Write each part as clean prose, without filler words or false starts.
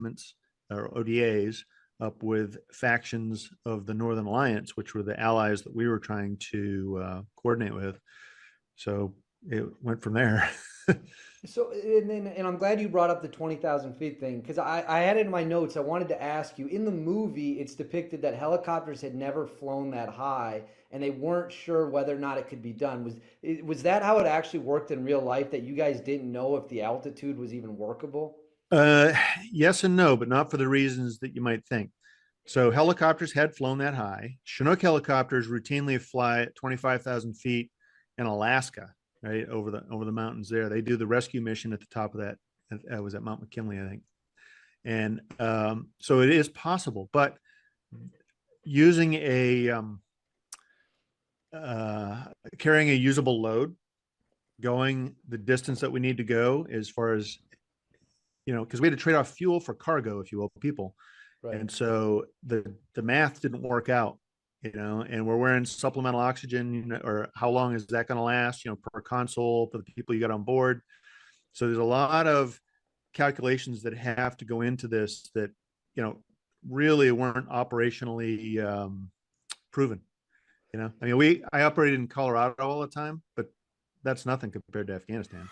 deployments or ODAs up with factions of the Northern Alliance, which were the allies that we were trying to coordinate with. So it went from there. So, and I'm glad you brought up the 20,000 feet thing, because I had it in my notes. I wanted to ask you, in the movie, it's depicted that helicopters had never flown that high, and they weren't sure whether or not it could be done. Was that how it actually worked in real life, that you guys didn't know if the altitude was even workable? Yes and no, but not for the reasons that you might think. So helicopters had flown that high. Chinook helicopters routinely fly at 25,000 feet in Alaska, right over the mountains there. They do the rescue mission at the top of that. That was at Mount McKinley, I think. And so it is possible, but using carrying a usable load, going the distance that we need to go as far as, because we had to trade off fuel for cargo, if you will, people. Right. And so the math didn't work out, and we're wearing supplemental oxygen, or how long is that going to last, per console for the people you got on board. So there's a lot of calculations that have to go into this that, really weren't operationally proven. I operated in Colorado all the time, but that's nothing compared to Afghanistan.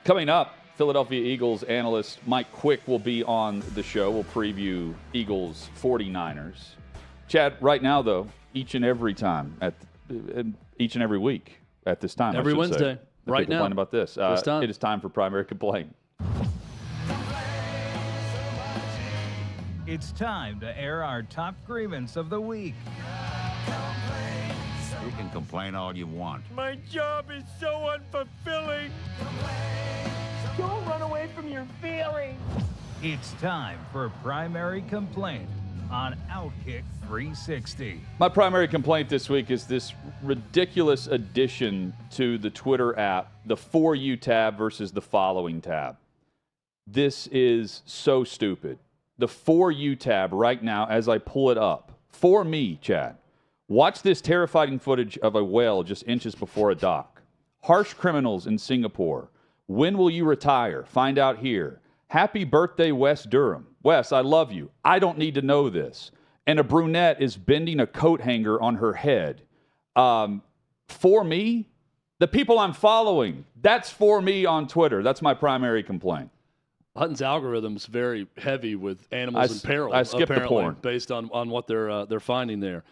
Coming up, Philadelphia Eagles analyst Mike Quick will be on the show. We'll preview Eagles 49ers. Chad, right now, though, each and every week at this time. Every Wednesday, right now. About this. It is time for Primary Complaint. It's time to air our top grievance of the week. You can complain all you want. My job is so unfulfilling. Don't run away from your feelings. It's time for Primary Complaint on OutKick 360. My primary complaint this week is this ridiculous addition to the Twitter app, the For You tab versus the Following tab. This is so stupid. The For You tab right now, as I pull it up, for me, Chad, watch this terrifying footage of a whale just inches before a dock. Harsh criminals in Singapore. When will you retire? Find out here. Happy birthday, Wes Durham. Wes, I love you. I don't need to know this. And a brunette is bending a coat hanger on her head. For me, the people I'm following, that's for me on Twitter. That's my primary complaint. Hutton's algorithm's very heavy with animals in peril. I skipped the porn based on what they're finding there.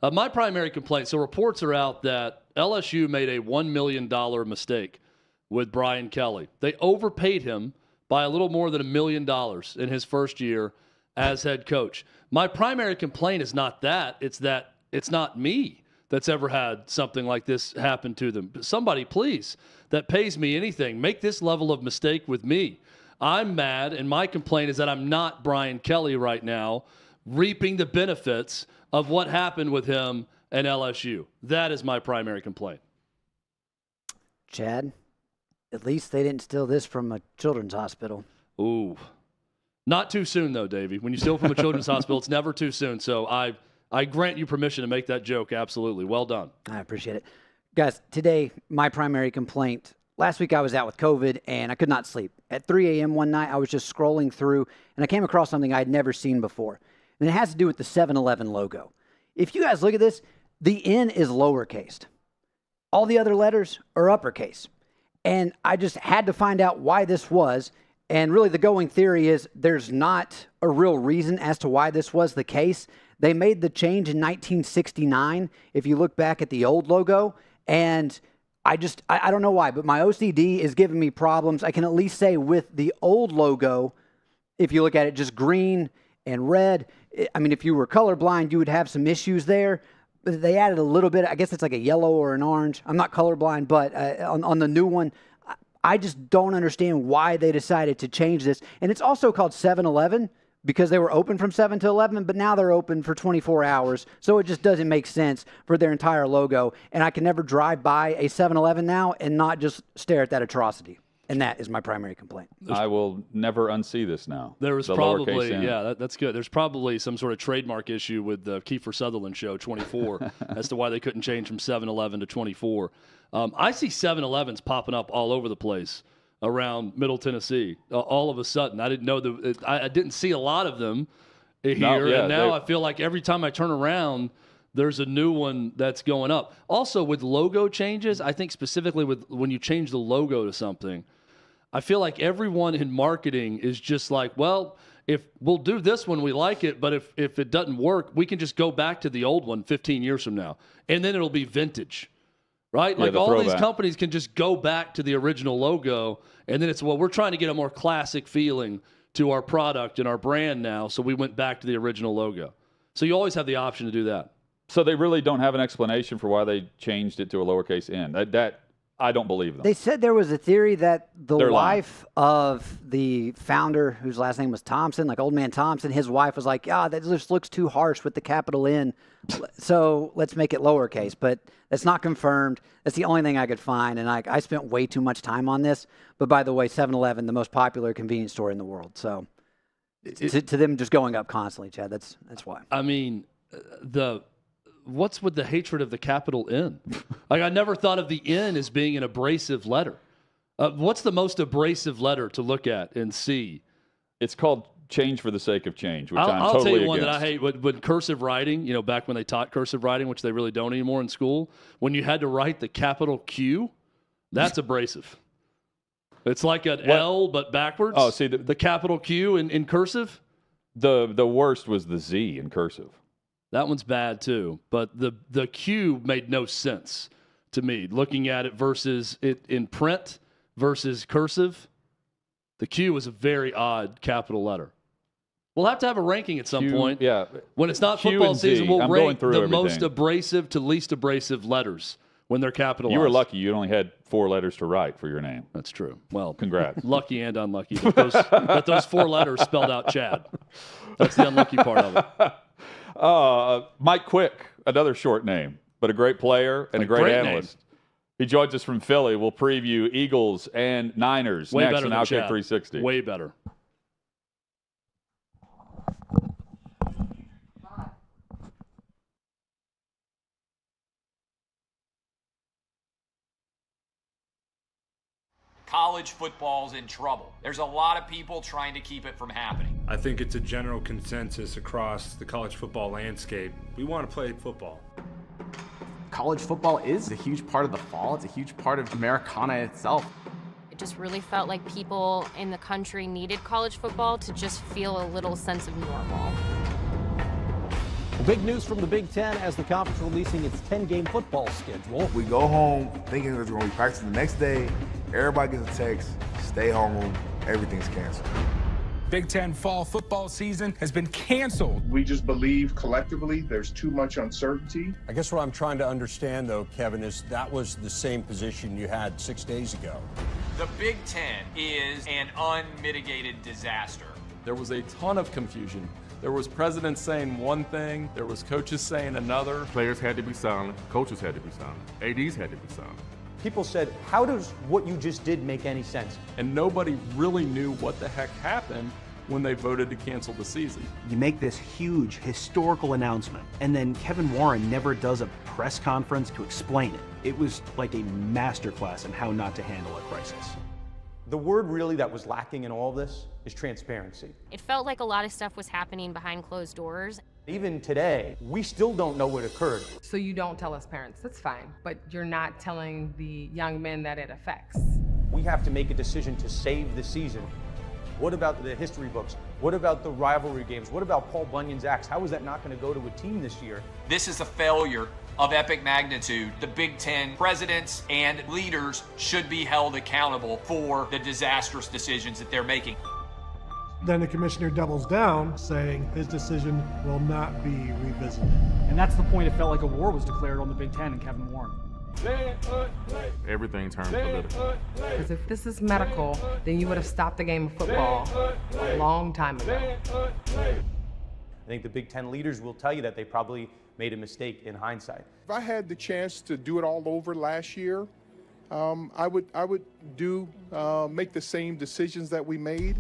My primary complaint. So reports are out that LSU made a $1 million mistake with Brian Kelly. They overpaid him by a little more than $1 million in his first year as head coach. My primary complaint is not that. It's that it's not me that's ever had something like this happen to them. Somebody, please, that pays me anything, make this level of mistake with me. I'm mad, and my complaint is that I'm not Brian Kelly right now, reaping the benefits of what happened with him and LSU. That is my primary complaint. Chad, at least they didn't steal this from a children's hospital. Ooh. Not too soon, though, Davey. When you steal from a children's hospital, it's never too soon. So I grant you permission to make that joke. Absolutely. Well done. I appreciate it. Guys, today, my primary complaint. Last week I was out with COVID and I could not sleep. At 3 a.m. one night, I was just scrolling through and I came across something I had never seen before. And it has to do with the 7-Eleven logo. If you guys look at this, the N is lowercase. All the other letters are uppercase. And I just had to find out why this was. And really the going theory is there's not a real reason as to why this was the case. They made the change in 1969, if you look back at the old logo. And I don't know why, but my OCD is giving me problems. I can at least say with the old logo, if you look at it just green and red, I mean, if you were colorblind, you would have some issues there. But they added a little bit, I guess it's like a yellow or an orange. I'm not colorblind, but on the new one, I just don't understand why they decided to change this. And it's also called 7-Eleven because they were open from 7 to 11, but now they're open for 24 hours. So it just doesn't make sense for their entire logo. And I can never drive by a 7-Eleven now and not just stare at that atrocity. And that is my primary complaint. I will never unsee this now. There was probably, that's good. There's probably some sort of trademark issue with the Kiefer Sutherland show, 24, as to why they couldn't change from 7-Eleven to 24. I see 7-Elevens popping up all over the place around Middle Tennessee. All of a sudden, I didn't know I didn't see a lot of them here, and now I feel like every time I turn around, there's a new one that's going up. Also, with logo changes, I think specifically with when you change the logo to something, I feel like everyone in marketing is just like, well, if we'll do this one, we like it, but if it doesn't work, we can just go back to the old one 15 years from now, and then it'll be vintage. Right? Yeah, like all these companies can just go back to the original logo, and then it's, well, we're trying to get a more classic feeling to our product and our brand now, so we went back to the original logo. So you always have the option to do that. So they really don't have an explanation for why they changed it to a lowercase n. That I don't believe them. They said there was a theory that the wife of the founder, whose last name was Thompson, like Old Man Thompson, his wife was like, that just looks too harsh with the capital N, so let's make it lowercase. But that's not confirmed. That's the only thing I could find, and I spent way too much time on this. But by the way, 7-Eleven, the most popular convenience store in the world. So to them just going up constantly, Chad, that's why. I mean, what's with the hatred of the capital N? Like, I never thought of the N as being an abrasive letter. What's the most abrasive letter to look at and see? It's called change for the sake of change, which I'm I'll totally tell you one against. that I hate. When cursive writing, back when they taught cursive writing, which they really don't anymore in school, when you had to write the capital Q, that's abrasive. It's like an L, but backwards. Oh, see, the capital Q in cursive? The worst was the Z in cursive. That one's bad too, but the Q made no sense to me. Looking at it versus it in print versus cursive, the Q was a very odd capital letter. We'll have to have a ranking at some point. Yeah. When it's not Q football and Z. season, we'll I'm going rank through the everything. most abrasive to least abrasive letters when they're capitalized. You were lucky. You only had 4 letters to write for your name. That's true. Well, congrats. Lucky and unlucky. But those 4 letters spelled out Chad. That's the unlucky part of it. Mike Quick, another short name, but a great player and a great analyst. He joins us from Philly. We'll preview Eagles and Niners Way next better on than OutKick Chad. 360. Way better. College football's in trouble. There's a lot of people trying to keep it from happening. I think it's a general consensus across the college football landscape. We want to play football. College football is a huge part of the fall. It's a huge part of Americana itself. It just really felt like people in the country needed college football to just feel a little sense of normal. Big news from the Big Ten as the conference releasing its 10-game football schedule. We go home thinking there's going to be practice the next day. Everybody gets a text, stay home, everything's canceled. Big Ten fall football season has been canceled. We just believe collectively there's too much uncertainty. I guess what I'm trying to understand, though, Kevin, is that was the same position you had 6 days ago. The Big Ten is an unmitigated disaster. There was a ton of confusion. There was presidents saying one thing, there was coaches saying another. Players had to be silent, coaches had to be silent, ADs had to be silent. People said, how does what you just did make any sense? And nobody really knew what the heck happened when they voted to cancel the season. You make this huge historical announcement, and then Kevin Warren never does a press conference to explain it. It was like a masterclass in how not to handle a crisis. The word really that was lacking in all of this is transparency. It felt like a lot of stuff was happening behind closed doors. Even today, we still don't know what occurred. So you don't tell us parents, that's fine, but you're not telling the young men that it affects. We have to make a decision to save the season. What about the history books? What about the rivalry games? What about Paul Bunyan's axe? How is that not going to go to a team this year? This is a failure of epic magnitude. The Big Ten presidents and leaders should be held accountable for the disastrous decisions that they're making. Then the commissioner doubles down, saying his decision will not be revisited. And that's the point. It felt like a war was declared on the Big Ten and Kevin Warren. Everything turned political. Because if this is medical, then you would have stopped the game of football a long time ago. I think the Big Ten leaders will tell you that they probably made a mistake in hindsight. If I had the chance to do it all over last year, I would make the same decisions that we made.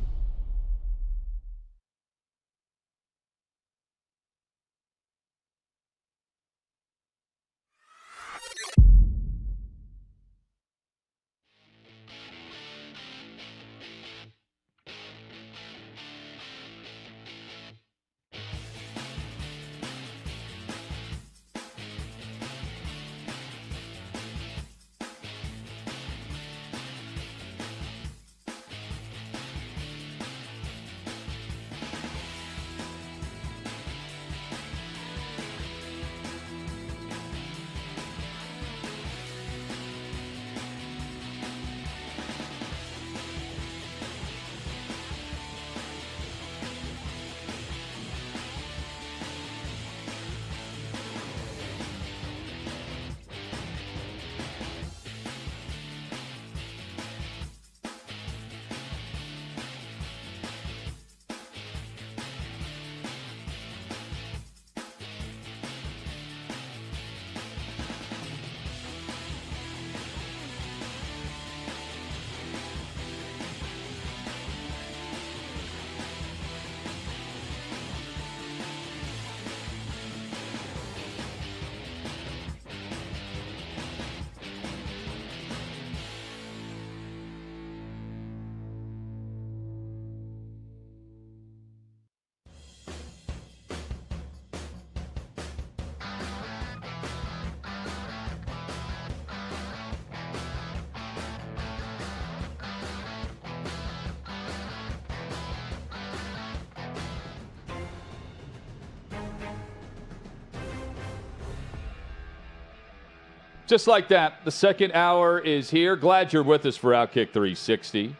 Just like that, the second hour is here. Glad you're with us for OutKick 360.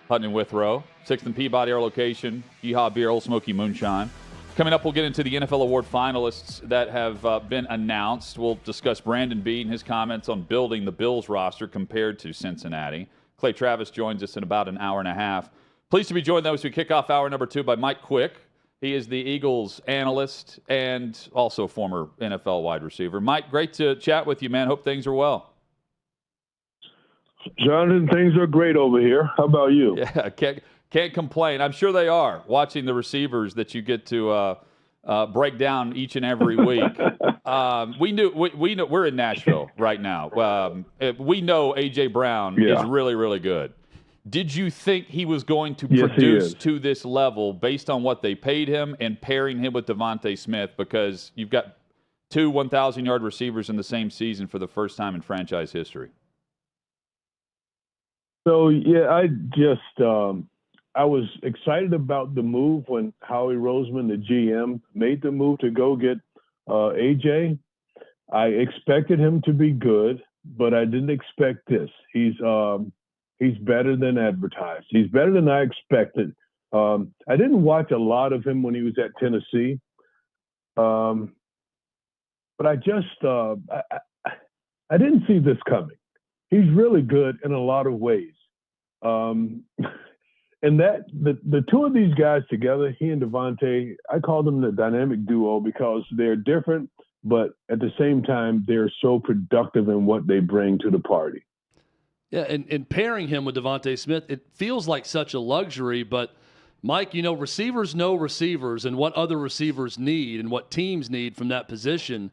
Hutton and Withrow, 6th and Peabody, our location. Yeehaw Beer, Old Smoky Moonshine. Coming up, we'll get into the NFL award finalists that have been announced. We'll discuss Brandon Beat and his comments on building the Bills roster compared to Cincinnati. Clay Travis joins us in about an hour and a half. Pleased to be joined, though, as we kick off hour number 2 by Mike Quick. He is the Eagles analyst and also former NFL wide receiver. Mike, great to chat with you, man. Hope things are well. Jonathan, things are great over here. How about you? Yeah, can't complain. I'm sure they are, watching the receivers that you get to break down each and every week. We know we're in Nashville right now. We know A.J. Brown is really, really good. Did you think he was going to produce to this level based on what they paid him and pairing him with Devontae Smith? Because you've got two 1,000-yard receivers in the same season for the first time in franchise history. So, yeah, I was excited about the move when Howie Roseman, the GM, made the move to go get AJ. I expected him to be good, but I didn't expect this. He's better than advertised. He's better than I expected. I didn't watch a lot of him when he was at Tennessee, but I didn't see this coming. He's really good in a lot of ways. And that the two of these guys together, he and Devontae, I call them the dynamic duo because they're different, but at the same time, they're so productive in what they bring to the party. Yeah, and pairing him with Devontae Smith, it feels like such a luxury. But, Mike, receivers know receivers and what other receivers need and what teams need from that position.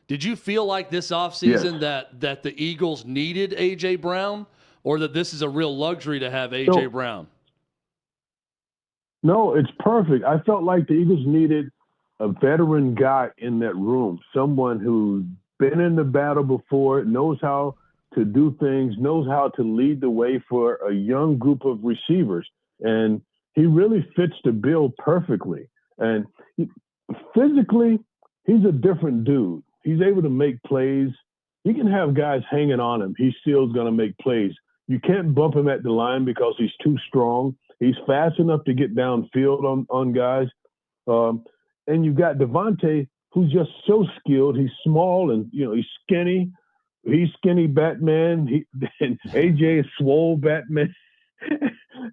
Did you feel like this offseason that the Eagles needed A.J. Brown, or that this is a real luxury to have A.J. Brown? No, it's perfect. I felt like the Eagles needed a veteran guy in that room, someone who's been in the battle before, knows how to do things, knows how to lead the way for a young group of receivers. And he really fits the bill perfectly. And physically, he's a different dude. He's able to make plays. He can have guys hanging on him. He still is going to make plays. You can't bump him at the line because he's too strong. He's fast enough to get downfield on guys. And you've got Devontae, who's just so skilled. He's small and, he's skinny. He's skinny Batman. And AJ is swole Batman.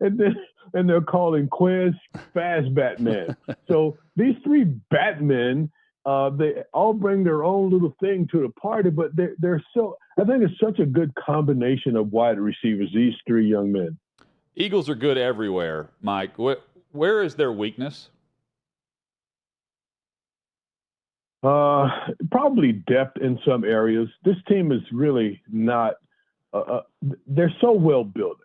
and they're calling Quiz fast Batman. So these three Batmen, they all bring their own little thing to the party, but they're so – I think it's such a good combination of wide receivers, these three young men. Eagles are good everywhere, Mike. Where is their weakness? Probably depth in some areas. This team is really not they're so well built.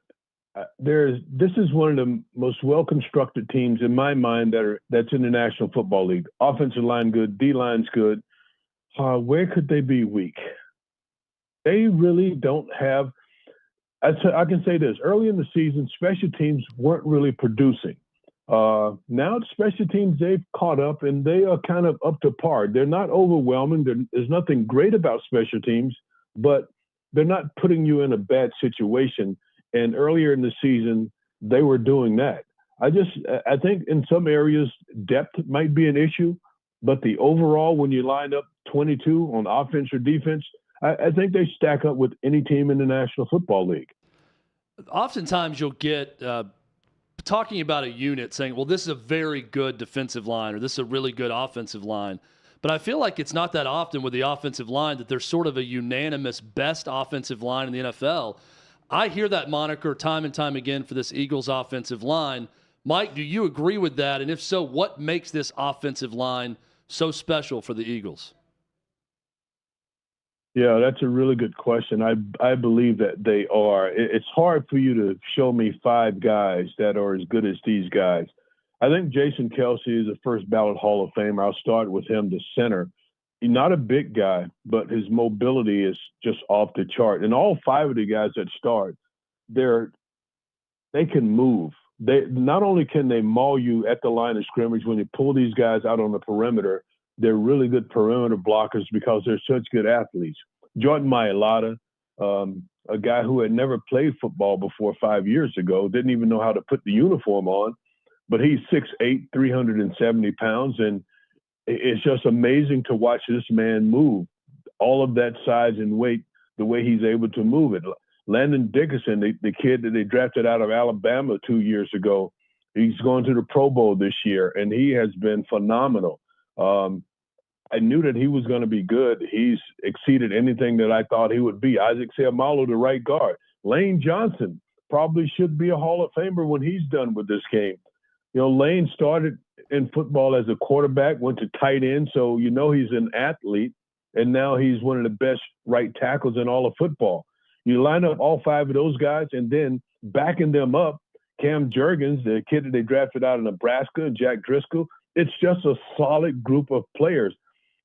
This is one of the most well-constructed teams in my mind that's in the National Football League. Offensive line good, D-line's good. Where could they be weak? They really don't have – I can say this. Early in the season, special teams weren't really producing. Now the special teams, they've caught up, and they are kind of up to par. They're not overwhelming. There's nothing great about special teams, but they're not putting you in a bad situation. And earlier in the season, they were doing that. I think in some areas, depth might be an issue, but the overall, when you line up 22 on offense or defense, I think they stack up with any team in the National Football League. Oftentimes you'll get talking about a unit saying, well, this is a very good defensive line or this is a really good offensive line. But I feel like it's not that often with the offensive line that there's sort of a unanimous best offensive line in the NFL. I hear that moniker time and time again for this Eagles offensive line. Mike, do you agree with that? And if so, what makes this offensive line so special for the Eagles? Yeah, that's a really good question. I believe that they are. It's hard for you to show me five guys that are as good as these guys. I think Jason Kelce is a first ballot Hall of Famer. I'll start with him, the center. He's not a big guy, but his mobility is just off the chart. And all five of the guys that start, they can move. They not only can they maul you at the line of scrimmage when you pull these guys out on the perimeter, they're really good perimeter blockers because they're such good athletes. Jordan Mailata, a guy who had never played football before 5 years ago, didn't even know how to put the uniform on, but he's 6'8", 370 pounds, and it's just amazing to watch this man move. All of that size and weight, the way he's able to move it. Landon Dickerson, the kid that they drafted out of Alabama 2 years ago, he's going to the Pro Bowl this year, and he has been phenomenal. I knew that he was going to be good. He's exceeded anything that I thought he would be. Isaac Seumalo, the right guard. Lane Johnson probably should be a Hall of Famer when he's done with this game. You know, Lane started in football as a quarterback, went to tight end, so you know he's an athlete, and now he's one of the best right tackles in all of football. You line up all 5 of those guys, and then backing them up, Cam Jurgens, the kid that they drafted out of Nebraska, and Jack Driscoll. It's just a solid group of players.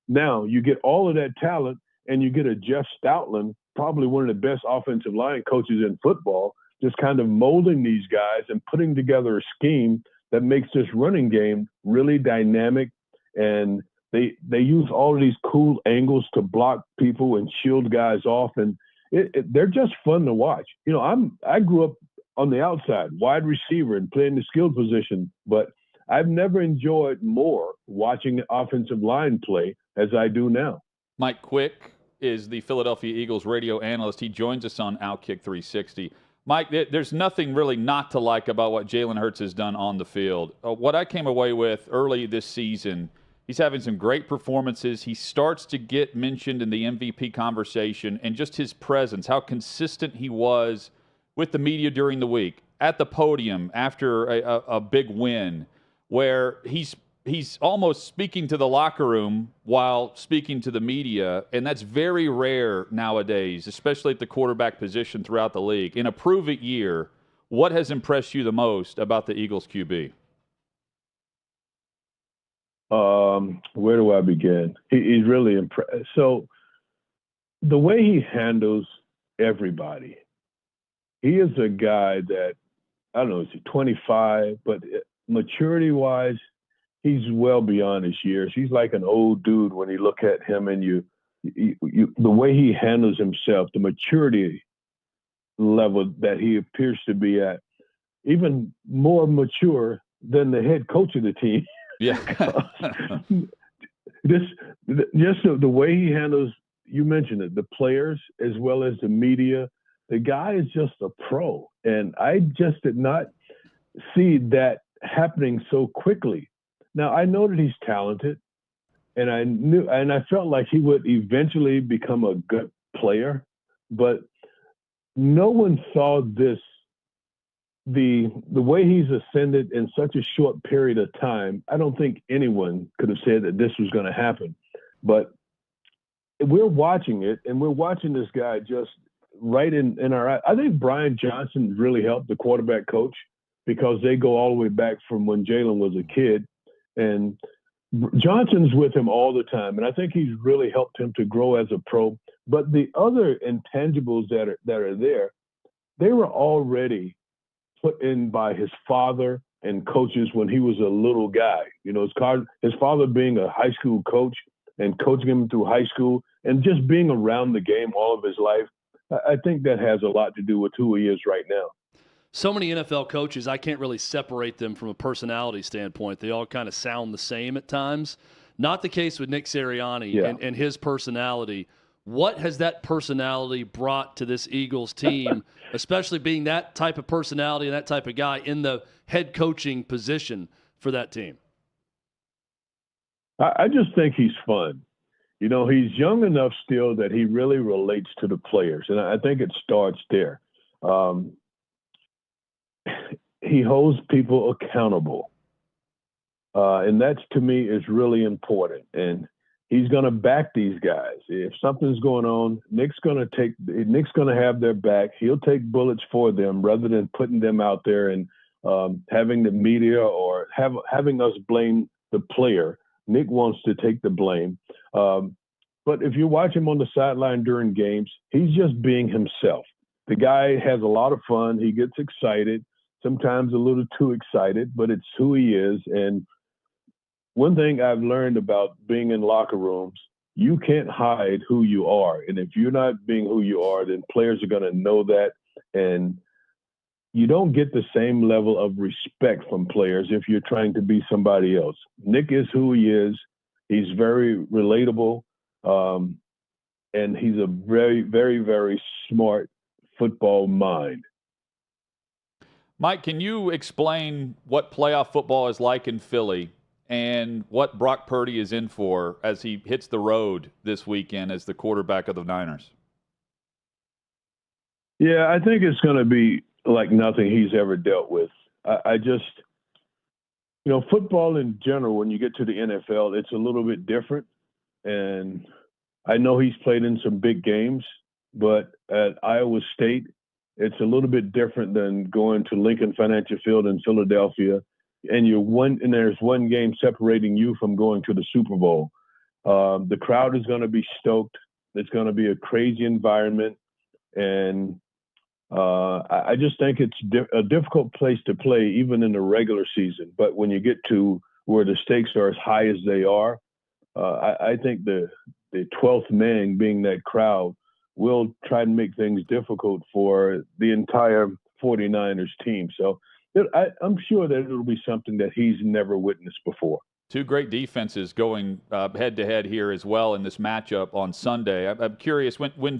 Now, you get all of that talent, and you get a Jeff Stoutland, probably one of the best offensive line coaches in football, just kind of molding these guys and putting together a scheme that makes this running game really dynamic. And they use all of these cool angles to block people and shield guys off, and they're just fun to watch. You know, I grew up on the outside, wide receiver, and playing the skilled position, but I've never enjoyed more watching the offensive line play as I do now. Mike Quick is the Philadelphia Eagles radio analyst. He joins us on OutKick 360. Mike, there's nothing really not to like about what Jalen Hurts has done on the field. What I came away with early this season, he's having some great performances. He starts to get mentioned in the MVP conversation, and just his presence, how consistent he was with the media during the week, at the podium after a big win, where he's almost speaking to the locker room while speaking to the media, and that's very rare nowadays, especially at the quarterback position throughout the league. In a prove-it year, what has impressed you the most about the Eagles QB? Where do I begin? He's really impressed. So the way he handles everybody, he is a guy that, I don't know, is he 25, but maturity-wise, he's well beyond his years. He's like an old dude when you look at him, and the way he handles himself, the maturity level that he appears to be at, even more mature than the head coach of the team. Yeah. Just the way he handles, you mentioned it, the players as well as the media. The guy is just a pro, and I just did not see that happening so quickly. Now, I know that he's talented, and I felt like he would eventually become a good player, but no one saw this, the way he's ascended in such a short period of time. I don't think anyone could have said that this was going to happen, but we're watching it, and we're watching this guy just right in our eye. I think Brian Johnson really helped the quarterback coach, because they go all the way back from when Jalen was a kid. And Johnson's with him all the time, and I think he's really helped him to grow as a pro. But the other intangibles that are there, they were already put in by his father and coaches when he was a little guy. You know, his father being a high school coach and coaching him through high school and just being around the game all of his life. I think that has a lot to do with who he is right now. So many NFL coaches, I can't really separate them from a personality standpoint. They all kind of sound the same at times. Not the case with Nick Sirianni and his personality. What has that personality brought to this Eagles team, especially being that type of personality and that type of guy in the head coaching position for that team? I just think he's fun. You know, he's young enough still that he really relates to the players, and I think it starts there. He holds people accountable, and that to me is really important. And he's going to back these guys. If something's going on, Nick's going to have their back. He'll take bullets for them rather than putting them out there and having the media or having us blame the player. Nick wants to take the blame. But if you watch him on the sideline during games, he's just being himself. The guy has a lot of fun. He gets excited, sometimes a little too excited, but it's who he is. And one thing I've learned about being in locker rooms, you can't hide who you are. And if you're not being who you are, then players are going to know that. And you don't get the same level of respect from players if you're trying to be somebody else. Nick is who he is. He's very relatable. And he's a very, very, very smart football mind. Mike, can you explain what playoff football is like in Philly and what Brock Purdy is in for as he hits the road this weekend as the quarterback of the Niners? Yeah, I think it's going to be like nothing he's ever dealt with. I just, football in general, when you get to the NFL, it's a little bit different. And I know he's played in some big games, but at Iowa State, it's a little bit different than going to Lincoln Financial Field in Philadelphia. And there's one game separating you from going to the Super Bowl. The crowd is going to be stoked. It's going to be a crazy environment. And I just think it's a difficult place to play, even in the regular season. But when you get to where the stakes are as high as they are, I think the 12th man, being that crowd, will try to make things difficult for the entire 49ers team. So I'm sure that it'll be something that he's never witnessed before. Two great defenses going head-to-head here as well in this matchup on Sunday. I'm curious, when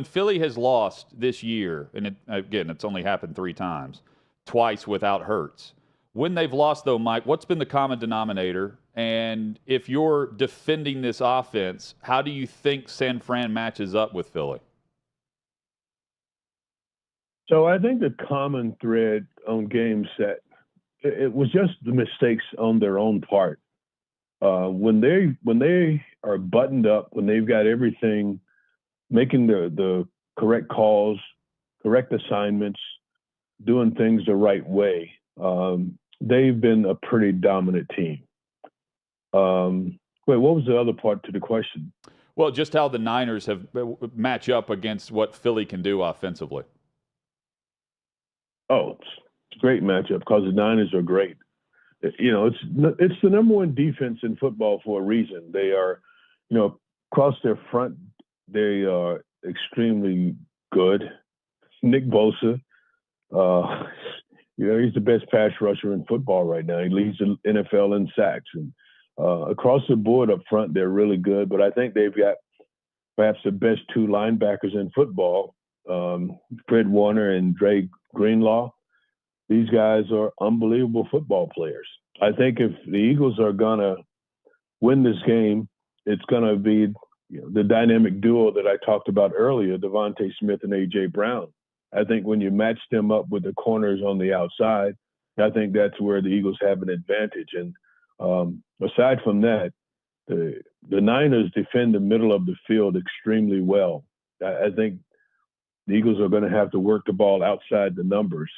Philly has lost this year, and it's only happened 3 times, twice without Hurts. When they've lost, though, Mike, what's been the common denominator? And if you're defending this offense, how do you think San Fran matches up with Philly? So I think the common thread on games that it was just the mistakes on their own part. When they are buttoned up, when they've got everything, making the correct calls, correct assignments, doing things the right way, they've been a pretty dominant team. Wait, what was the other part to the question? Well, just how the Niners have match up against what Philly can do offensively. Oh, it's a great matchup because the Niners are great. It's the number one defense in football for a reason. They are, across their front, they are extremely good. Nick Bosa, he's the best pass rusher in football right now. He leads the NFL in sacks. And across the board up front, they're really good. But I think they've got perhaps the best 2 linebackers in football, Fred Warner and Dre Greenlaw. These guys are unbelievable football players. I think if the Eagles are going to win this game, it's going to be the dynamic duo that I talked about earlier, Devontae Smith and A.J. Brown. I think when you match them up with the corners on the outside, I think that's where the Eagles have an advantage. And aside from that, the Niners defend the middle of the field extremely well. I think the Eagles are going to have to work the ball outside the numbers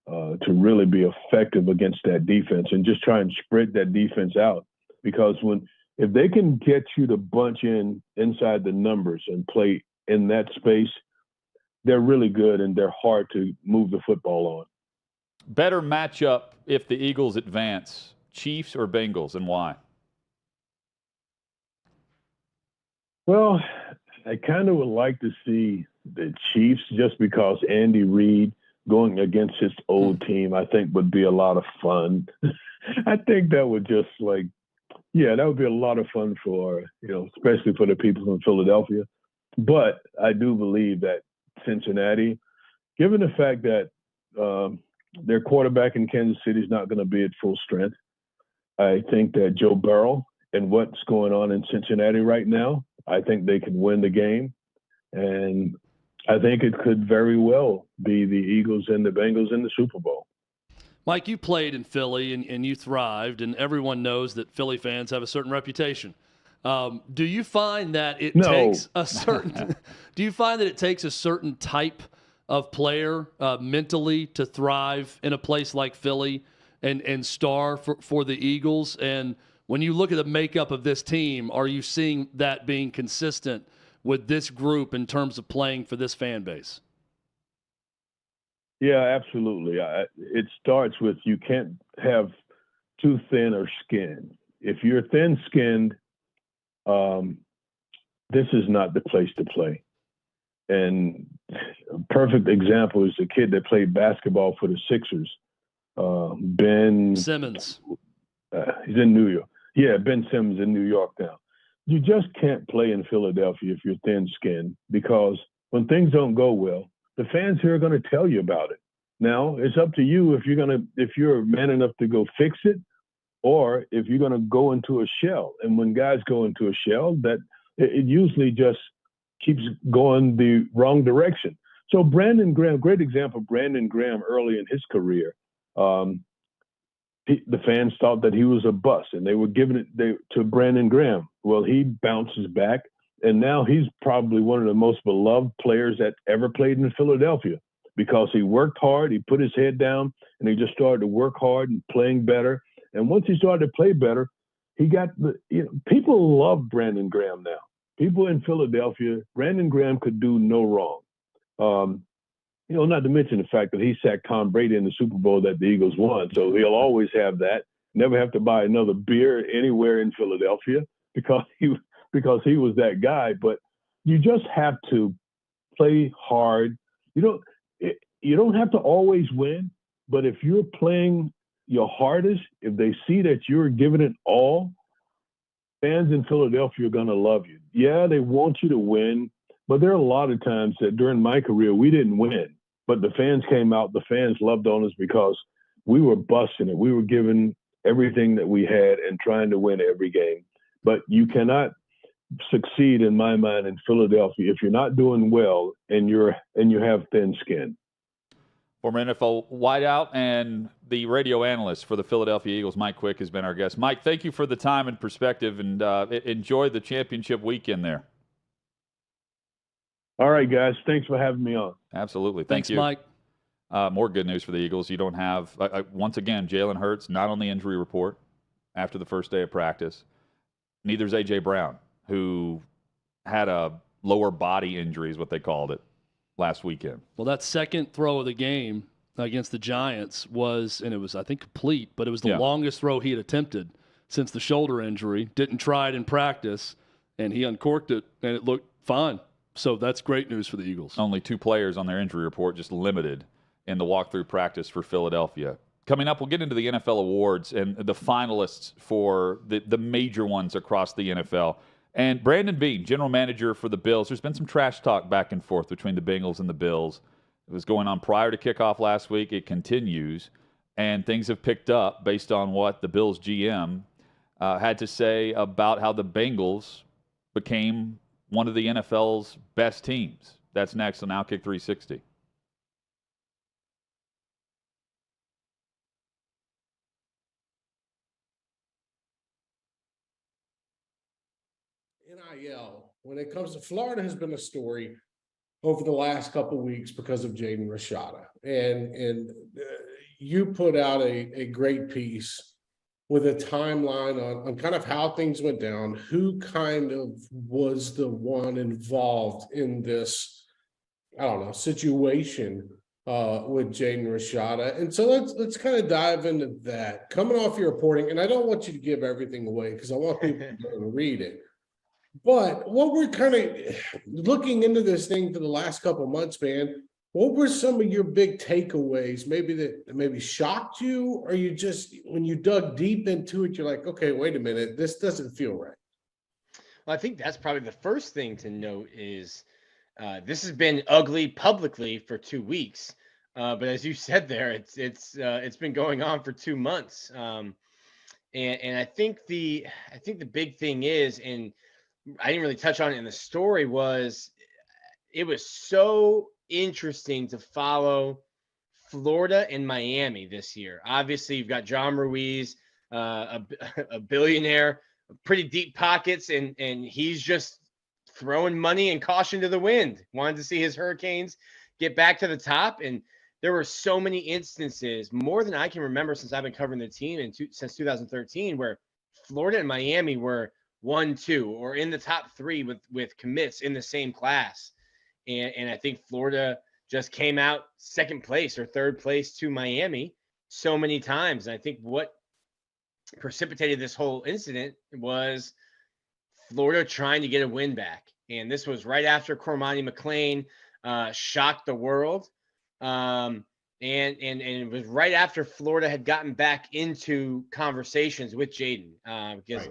to really be effective against that defense and just try and spread that defense out. Because if they can get you to bunch inside the numbers and play in that space, they're really good and they're hard to move the football on. Better matchup if the Eagles advance, Chiefs or Bengals, and why? Well, I kind of would like to see the Chiefs just because Andy Reid going against his old team, I think would be a lot of fun. I think that would just that would be a lot of fun for, especially for the people from Philadelphia. But I do believe that Cincinnati, given the fact that their quarterback in Kansas City is not going to be at full strength, I think that Joe Burrow and what's going on in Cincinnati right now, I think they can win the game. And I think it could very well be the Eagles and the Bengals in the Super Bowl. Mike, you played in Philly and you thrived, and everyone knows that Philly fans have a certain reputation. Do you find that it takes a certain? Do you find that it takes a certain type of player mentally to thrive in a place like Philly and star for the Eagles? And when you look at the makeup of this team, are you seeing that being consistent with this group in terms of playing for this fan base? Yeah, absolutely. It starts with you can't have too thin or skin. If you're thin-skinned, this is not the place to play. And a perfect example is the kid that played basketball for the Sixers, Ben Simmons. He's in New York. Yeah, Ben Simmons in New York now. You just can't play in Philadelphia if you're thin-skinned, because when things don't go well, the fans here are going to tell you about it. Now, it's up to you if you're man enough to go fix it, or if you're going to go into a shell. And when guys go into a shell, that it usually just keeps going the wrong direction. So Brandon Graham, great example. Brandon Graham early in his career, the fans thought that he was a bust, and they were giving it to Brandon Graham. Well, he bounces back, and now he's probably one of the most beloved players that ever played in Philadelphia because he worked hard, he put his head down, and he just started to work hard and playing better. And once he started to play better, he got people love Brandon Graham now. People in Philadelphia, Brandon Graham could do no wrong. Not to mention the fact that he sacked Tom Brady in the Super Bowl that the Eagles won. So he'll always have that. Never have to buy another beer anywhere in Philadelphia because he was that guy. But you just have to play hard. You don't have to always win, but if you're playing your hardest, if they see that you're giving it all, fans in Philadelphia are going to love you. Yeah, they want you to win, but there are a lot of times that during my career, we didn't win. But the fans came out, the fans loved on us because we were busting it. We were giving everything that we had and trying to win every game. But you cannot succeed, in my mind, in Philadelphia if you're not doing well and you have thin skin. Former NFL wideout and the radio analyst for the Philadelphia Eagles, Mike Quick, has been our guest. Mike, thank you for the time and perspective, and enjoy the championship weekend there. All right, guys. Thanks for having me on. Absolutely. Thank you. Mike. More good news for the Eagles. You don't have, once again, Jalen Hurts not on the injury report after the first day of practice. Neither is A.J. Brown, who had a lower body injury is what they called it last weekend. Well, that second throw of the game against the Giants was, and it was, I think, complete, but it was the longest throw he had attempted since the shoulder injury. Didn't try it in practice, and he uncorked it, and it looked fine. So that's great news for the Eagles. Only 2 players on their injury report, just limited in the walkthrough practice for Philadelphia. Coming up, we'll get into the NFL awards and the finalists for the major ones across the NFL. And Brandon Beane, general manager for the Bills. There's been some trash talk back and forth between the Bengals and the Bills. It was going on prior to kickoff last week. It continues, and things have picked up based on what the Bills GM had to say about how the Bengals became one of the NFL's best teams. That's next on OutKick 360. NIL, when it comes to Florida, has been a story over the last couple of weeks because of Jaden Rashada. And you put out a great piece with a timeline on kind of how things went down, who kind of was the one involved in this, situation with Jaden Rashada. And so let's kind of dive into that. Coming off your reporting, and I don't want you to give everything away because I want people to read it. But what we're kind of looking into this thing for the last couple of months, man, what were some of your big takeaways? Maybe shocked you, or you just, when you dug deep into it, you're like, okay, wait a minute, this doesn't feel right. Well, I think that's probably the first thing to note is this has been ugly publicly for 2 weeks, but as you said there, it's been going on for 2 months, and I think the big thing is, and I didn't really touch on it in the story, was it was so interesting to follow Florida and Miami this year. Obviously, you've got John Ruiz, a billionaire, pretty deep pockets, and he's just throwing money and caution to the wind. Wanted to see his Hurricanes get back to the top, and there were so many instances, more than I can remember since I've been covering the team since 2013, where Florida and Miami were 1-2 or in the top 3 with commits in the same class. And I think Florida just came out second place or third place to Miami so many times. And I think what precipitated this whole incident was Florida trying to get a win back. And this was right after Cormani McClain shocked the world. And it was right after Florida had gotten back into conversations with Jaden, because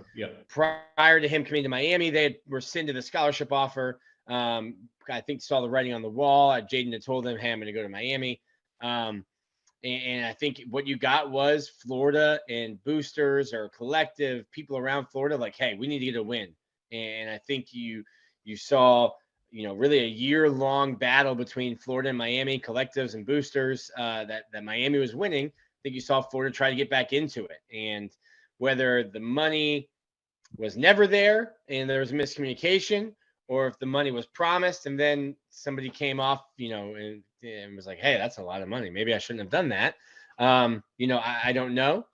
prior to him coming to Miami, they were rescinded the scholarship offer. I think saw the writing on the wall. Jaden had told them, hey, I'm going to go to Miami. And I think what you got was Florida and boosters or collective people around Florida like, hey, we need to get a win. And I think you saw really a year-long battle between Florida and Miami, collectives and boosters, that Miami was winning. I think you saw Florida try to get back into it. And whether the money was never there and there was a miscommunication, or if the money was promised and then somebody came off, and was like, hey, that's a lot of money. Maybe I shouldn't have done that. I don't know.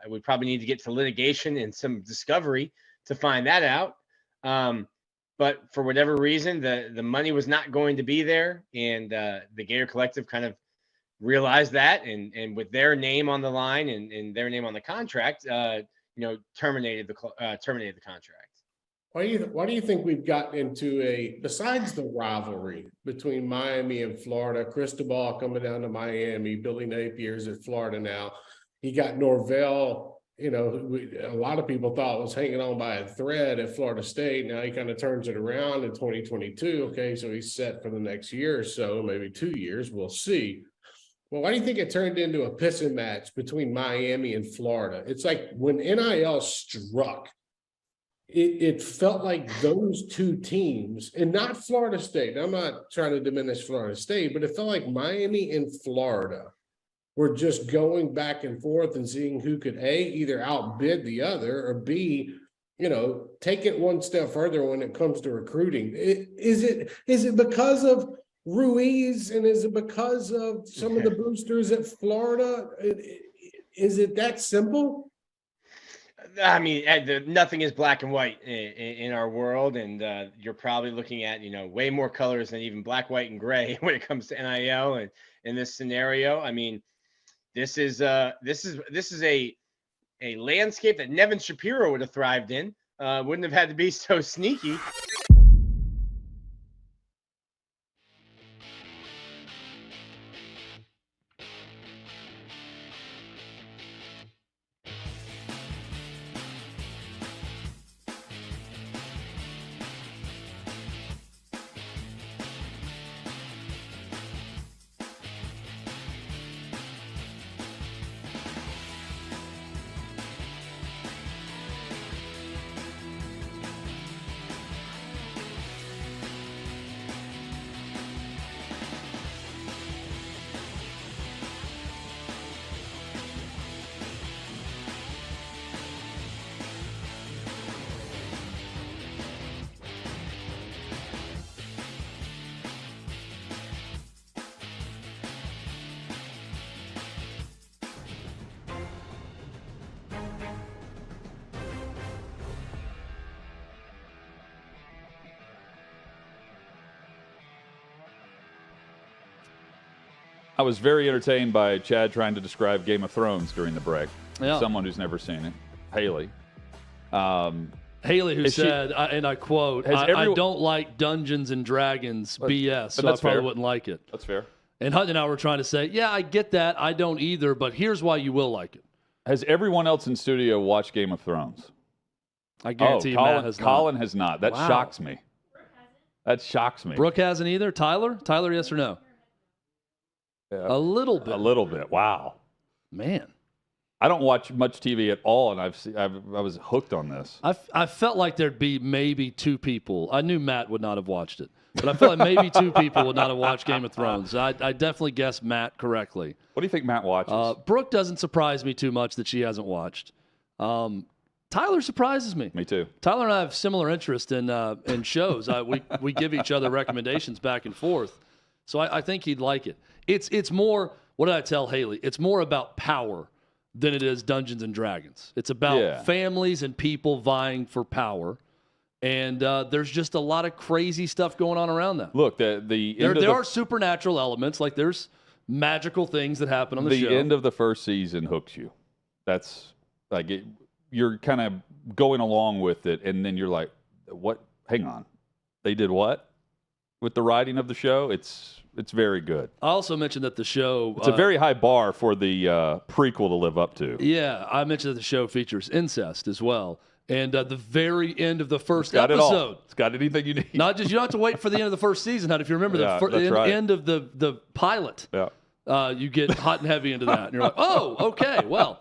We probably need to get to litigation and some discovery to find that out. But for whatever reason, the money was not going to be there. And the Gator Collective kind of realized that, and with their name on the line and their name on the contract, terminated the contract. Why do you think we've gotten into besides the rivalry between Miami and Florida, Cristobal coming down to Miami, Billy Napier's at Florida now. He got Norvell, a lot of people thought was hanging on by a thread at Florida State. Now he kind of turns it around in 2022. Okay, so he's set for the next year or so, maybe 2 years. We'll see. Well, why do you think it turned into a pissing match between Miami and Florida? It's like when NIL struck, it felt like those two teams, and not Florida State. I'm not trying to diminish Florida State, but it felt like Miami and Florida were just going back and forth and seeing who could either outbid the other, or B, take it one step further when it comes to recruiting. Is it because of Ruiz, and is it because of some of the boosters at Florida? Is it that simple? I mean, nothing is black and white in our world, and you're probably looking at way more colors than even black, white, and gray when it comes to NIL. And in this scenario, I mean, this is a landscape that Nevin Shapiro would have thrived in. Wouldn't have had to be so sneaky. I was very entertained by Chad trying to describe Game of Thrones during the break. Yeah. Someone who's never seen it. Haley. Haley, who said, and I quote, I don't like Dungeons and Dragons BS, so I probably wouldn't like it. That's fair. And Hutton and I were trying to say, yeah, I get that. I don't either, but here's why you will like it. Has everyone else in studio watched Game of Thrones? I guarantee you Matt has not. Colin has not. That shocks me. That shocks me. Brooke hasn't either? Tyler, yes or no? Yeah. A little bit. A little bit. Wow. Man. I don't watch much TV at all, and I was hooked on this. I felt like there'd be maybe two people. I knew Matt would not have watched it, but I felt like maybe two people would not have watched Game of Thrones. I definitely guessed Matt correctly. What do you think Matt watches? Brooke doesn't surprise me too much that she hasn't watched. Tyler surprises me. Me too. Tyler and I have similar interest in shows. We give each other recommendations back and forth, so I think he'd like it. It's more. What did I tell Haley? It's more about power than it is Dungeons and Dragons. It's about families and people vying for power, and there's just a lot of crazy stuff going on around that. Look, there are supernatural elements, like there's magical things that happen on the show. The end of the first season hooks you. That's like you're kind of going along with it, and then you're like, "What? Hang on, they did what with the writing of the show?" It's very good. I also mentioned that the show... It's a very high bar for the prequel to live up to. Yeah, I mentioned that the show features incest as well. And at the very end of the first episode... It's got anything you need. You don't have to wait for the end of the first season. If you remember the end of the pilot, you get hot and heavy into that. And you're like, oh, okay, well,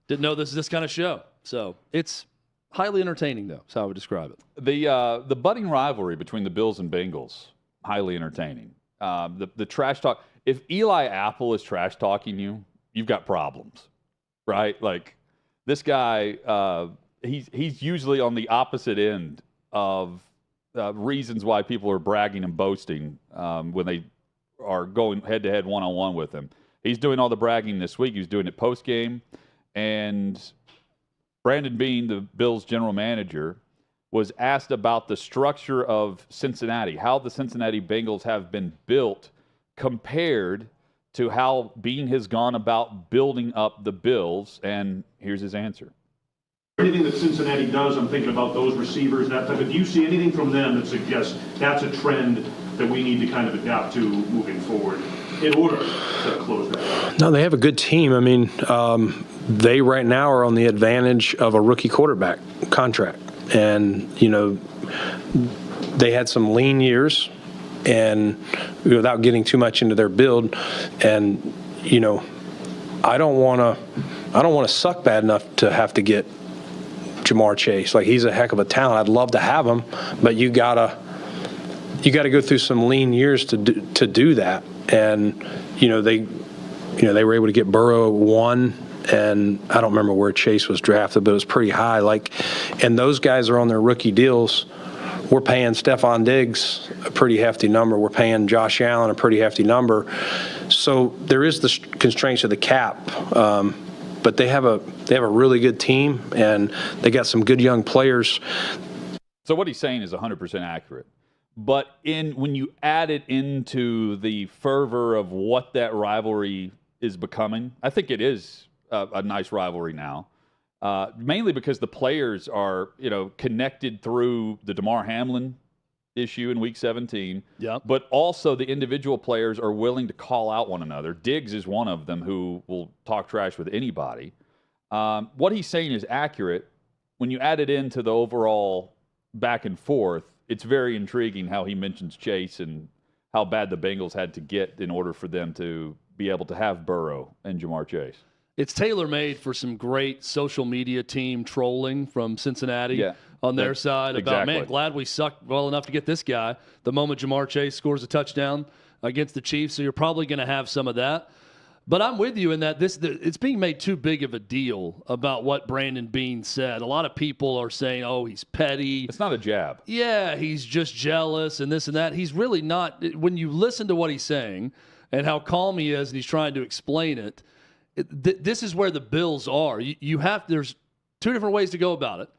didn't know this is this kind of show. So it's Highly entertaining, though, is how I would describe it. The budding rivalry between the Bills and Bengals, highly entertaining. The trash talk. If Eli Apple is trash talking you, you've got problems, right? Like this guy, he's usually on the opposite end of reasons why people are bragging and boasting when they are going head-to-head one-on-one with him. He's doing all the bragging this week. He was doing it post-game, and Brandon Beane, the Bills general manager, was asked about the structure of Cincinnati, how the Cincinnati Bengals have been built compared to how Beane has gone about building up the Bills, and here's his answer. Anything that Cincinnati does, I'm thinking about those receivers, that type of, do you see anything from them that suggests that's a trend that we need to kind of adapt to moving forward in order to close that? No, they have a good team. I mean, they right now are on the advantage of a rookie quarterback contract. And, they had some lean years and without getting too much into their build. And, I don't want to suck bad enough to have to get Jamar Chase. Like, he's a heck of a talent. I'd love to have him, but you gotta go through some lean years to do that. And, they were able to get Burrow at 1. And I don't remember where Chase was drafted, but it was pretty high. And those guys are on their rookie deals. We're paying Stephon Diggs a pretty hefty number. We're paying Josh Allen a pretty hefty number. So there is the constraints of the cap. But they have a really good team, and they got some good young players. So what he's saying is 100% accurate. But when you add it into the fervor of what that rivalry is becoming, I think it is a nice rivalry now, mainly because the players are, connected through the Demar Hamlin issue in Week 17. Yep. But also the individual players are willing to call out one another. Diggs is one of them who will talk trash with anybody. What he's saying is accurate. When you add it into the overall back and forth, it's very intriguing how he mentions Chase and how bad the Bengals had to get in order for them to be able to have Burrow and Jamar Chase. It's tailor-made for some great social media team trolling from Cincinnati on their side about, man, glad we sucked well enough to get this guy the moment Jamar Chase scores a touchdown against the Chiefs. So you're probably going to have some of that. But I'm with you in that it's being made too big of a deal about what Brandon Beane said. A lot of people are saying, oh, he's petty. It's not a jab. Yeah, he's just jealous and this and that. He's really not. When you listen to what he's saying and how calm he is and he's trying to explain it, this is where the Bills are. There's two different ways to go about it.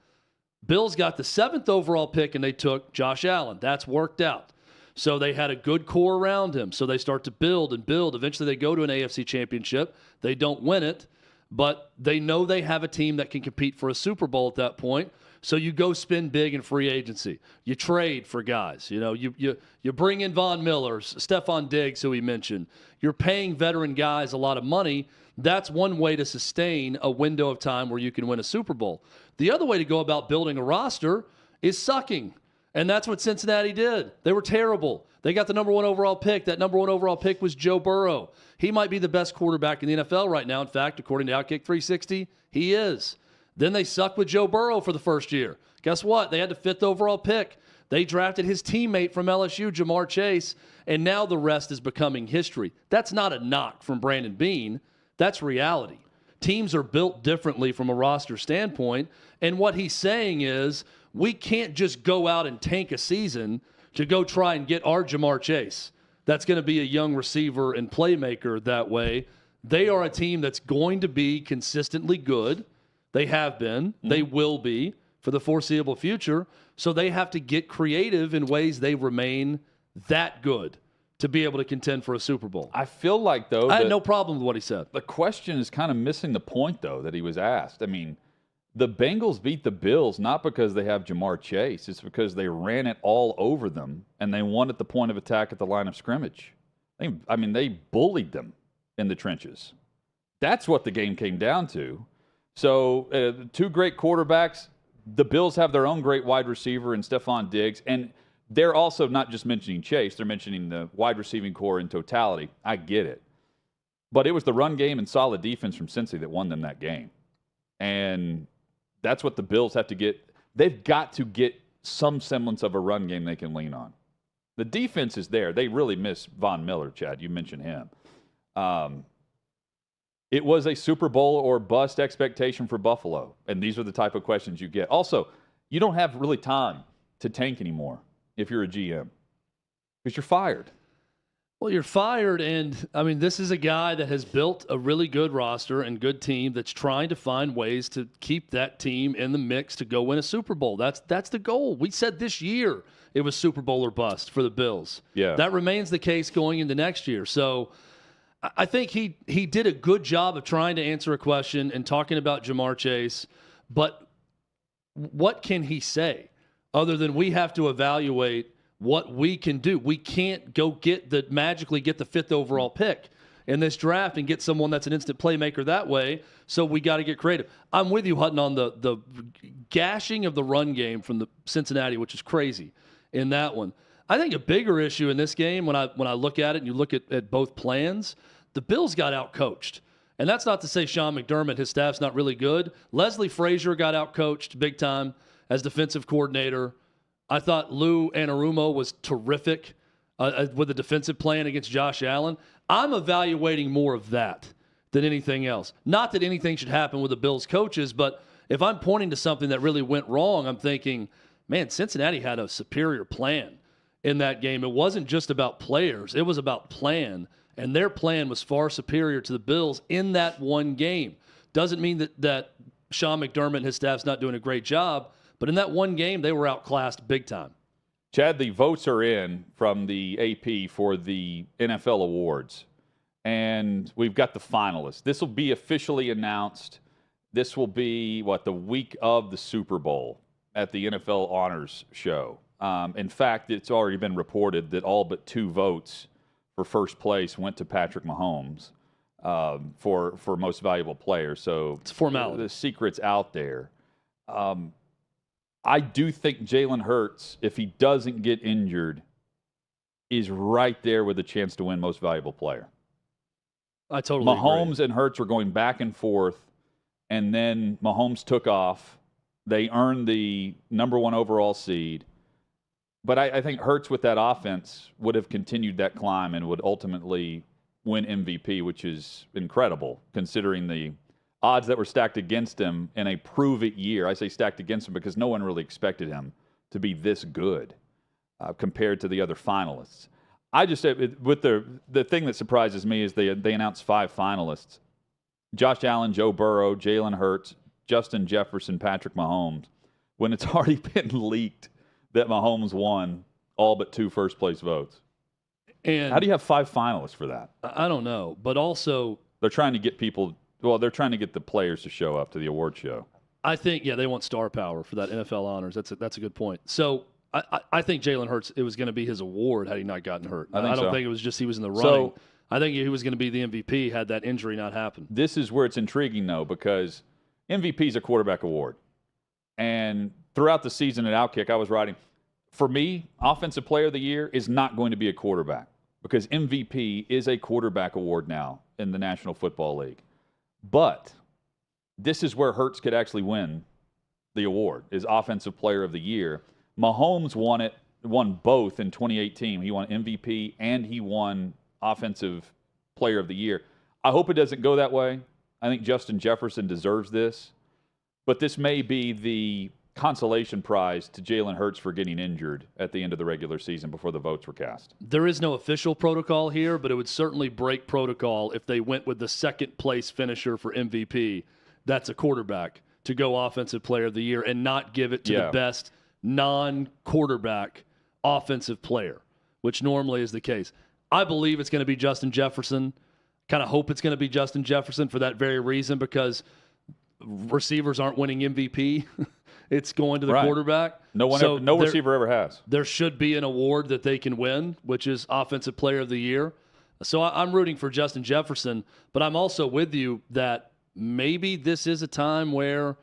Bills got the 7th overall pick, and they took Josh Allen. That's worked out. So they had a good core around him. So they start to build and build. Eventually they go to an AFC championship. They don't win it, but they know they have a team that can compete for a Super Bowl at that point. So you go spend big in free agency. You trade for guys. You bring in Von Miller, Stephon Diggs, who he mentioned. You're paying veteran guys a lot of money. That's one way to sustain a window of time where you can win a Super Bowl. The other way to go about building a roster is sucking. And that's what Cincinnati did. They were terrible. They got the number 1 overall pick. That number 1 overall pick was Joe Burrow. He might be the best quarterback in the NFL right now. In fact, according to OutKick 360, he is. Then they sucked with Joe Burrow for the first year. Guess what? They had the 5th overall pick. They drafted his teammate from LSU, Jamar Chase, and now the rest is becoming history. That's not a knock from Brandon Beane. That's reality. Teams are built differently from a roster standpoint, and what he's saying is we can't just go out and tank a season to go try and get our Jamar Chase. That's going to be a young receiver and playmaker that way. They are a team that's going to be consistently good. They have been. They will be for the foreseeable future. So they have to get creative in ways they remain that good to be able to contend for a Super Bowl. I feel like, though, I had no problem with what he said. The question is kind of missing the point, though, that he was asked. I mean, the Bengals beat the Bills not because they have Jamar Chase. It's because they ran it all over them, and they won at the point of attack at the line of scrimmage. They bullied them in the trenches. That's what the game came down to. So, 2 great quarterbacks. The Bills have their own great wide receiver in Stephon Diggs, and they're also not just mentioning Chase. They're mentioning the wide receiving core in totality. I get it. But it was the run game and solid defense from Cincy that won them that game. And That's what the Bills have to get. They've got to get some semblance of a run game they can lean on. The defense is there. They really miss Von Miller, Chad. You mentioned him. It was a Super Bowl or bust expectation for Buffalo, and these are the type of questions you get. Also, you don't have really time to tank anymore if you're a GM because you're fired. Well, you're fired, and, I mean, this is a guy that has built a really good roster and good team that's trying to find ways to keep that team in the mix to go win a Super Bowl. That's the goal. We said this year it was Super Bowl or bust for the Bills. Yeah. That remains the case going into next year. So I think he did a good job of trying to answer a question and talking about Jamar Chase, but what can he say other than we have to evaluate what we can do? We can't go magically get the 5th overall pick in this draft and get someone that's an instant playmaker that way. So we got to get creative. I'm with you, Hutton, on the gashing of the run game from the Cincinnati, which is crazy in that one. I think a bigger issue in this game, when I look at it and you look at both plans, the Bills got outcoached. And that's not to say Sean McDermott, his staff's not really good. Leslie Frazier got outcoached big time as defensive coordinator. I thought Lou Anarumo was terrific with the defensive plan against Josh Allen. I'm evaluating more of that than anything else. Not that anything should happen with the Bills coaches, but if I'm pointing to something that really went wrong, I'm thinking, man, Cincinnati had a superior plan in that game. It wasn't just about players. It was about plan, and their plan was far superior to the Bills in that one game. Doesn't mean that Sean McDermott and his staff's not doing a great job, but in that one game, they were outclassed big time. Chad, the votes are in from the AP for the NFL awards, and we've got the finalists. This will be officially announced. This will be, the week of the Super Bowl at the NFL Honors Show. In fact, it's already been reported that all but 2 votes for first place went to Patrick Mahomes for most valuable player. So it's a formality. The secret's out there. I do think Jalen Hurts, if he doesn't get injured, is right there with a chance to win most valuable player. I totally Mahomes agree. and Hurts were going back and forth, and then Mahomes took off. They earned the number 1 overall seed. But I think Hurts with that offense would have continued that climb and would ultimately win MVP, which is incredible considering the odds that were stacked against him in a prove-it year. I say stacked against him because no one really expected him to be this good compared to the other finalists. I just said, with the thing that surprises me is they announced 5 finalists. Josh Allen, Joe Burrow, Jalen Hurts, Justin Jefferson, Patrick Mahomes, when it's already been leaked that Mahomes won all but 2 first-place votes. And how do you have 5 finalists for that? I don't know, but also they're trying to get people. Well, they're trying to get the players to show up to the award show. I think, they want star power for that NFL honors. That's a good point. So I think Jalen Hurts, it was going to be his award had he not gotten hurt. I don't think it was just he was in the running. So, I think he was going to be the MVP had that injury not happened. This is where it's intriguing, though, because MVP is a quarterback award. And throughout the season at OutKick, I was writing, for me, Offensive Player of the Year is not going to be a quarterback because MVP is a quarterback award now in the National Football League. But this is where Hurts could actually win the award, is Offensive Player of the Year. Mahomes won both in 2018. He won MVP and he won Offensive Player of the Year. I hope it doesn't go that way. I think Justin Jefferson deserves this. But this may be the consolation prize to Jalen Hurts for getting injured at the end of the regular season before the votes were cast. There is no official protocol here, but it would certainly break protocol if they went with the second place finisher for MVP. That's a quarterback to go Offensive Player of the Year and not give it to the best non-quarterback offensive player, which normally is the case. I believe it's going to be Justin Jefferson. Kind of hope it's going to be Justin Jefferson for that very reason, because receivers aren't winning MVP. It's going to the quarterback. No receiver ever has. There should be an award that they can win, which is Offensive Player of the Year. So I'm rooting for Justin Jefferson, but I'm also with you that maybe this is a time where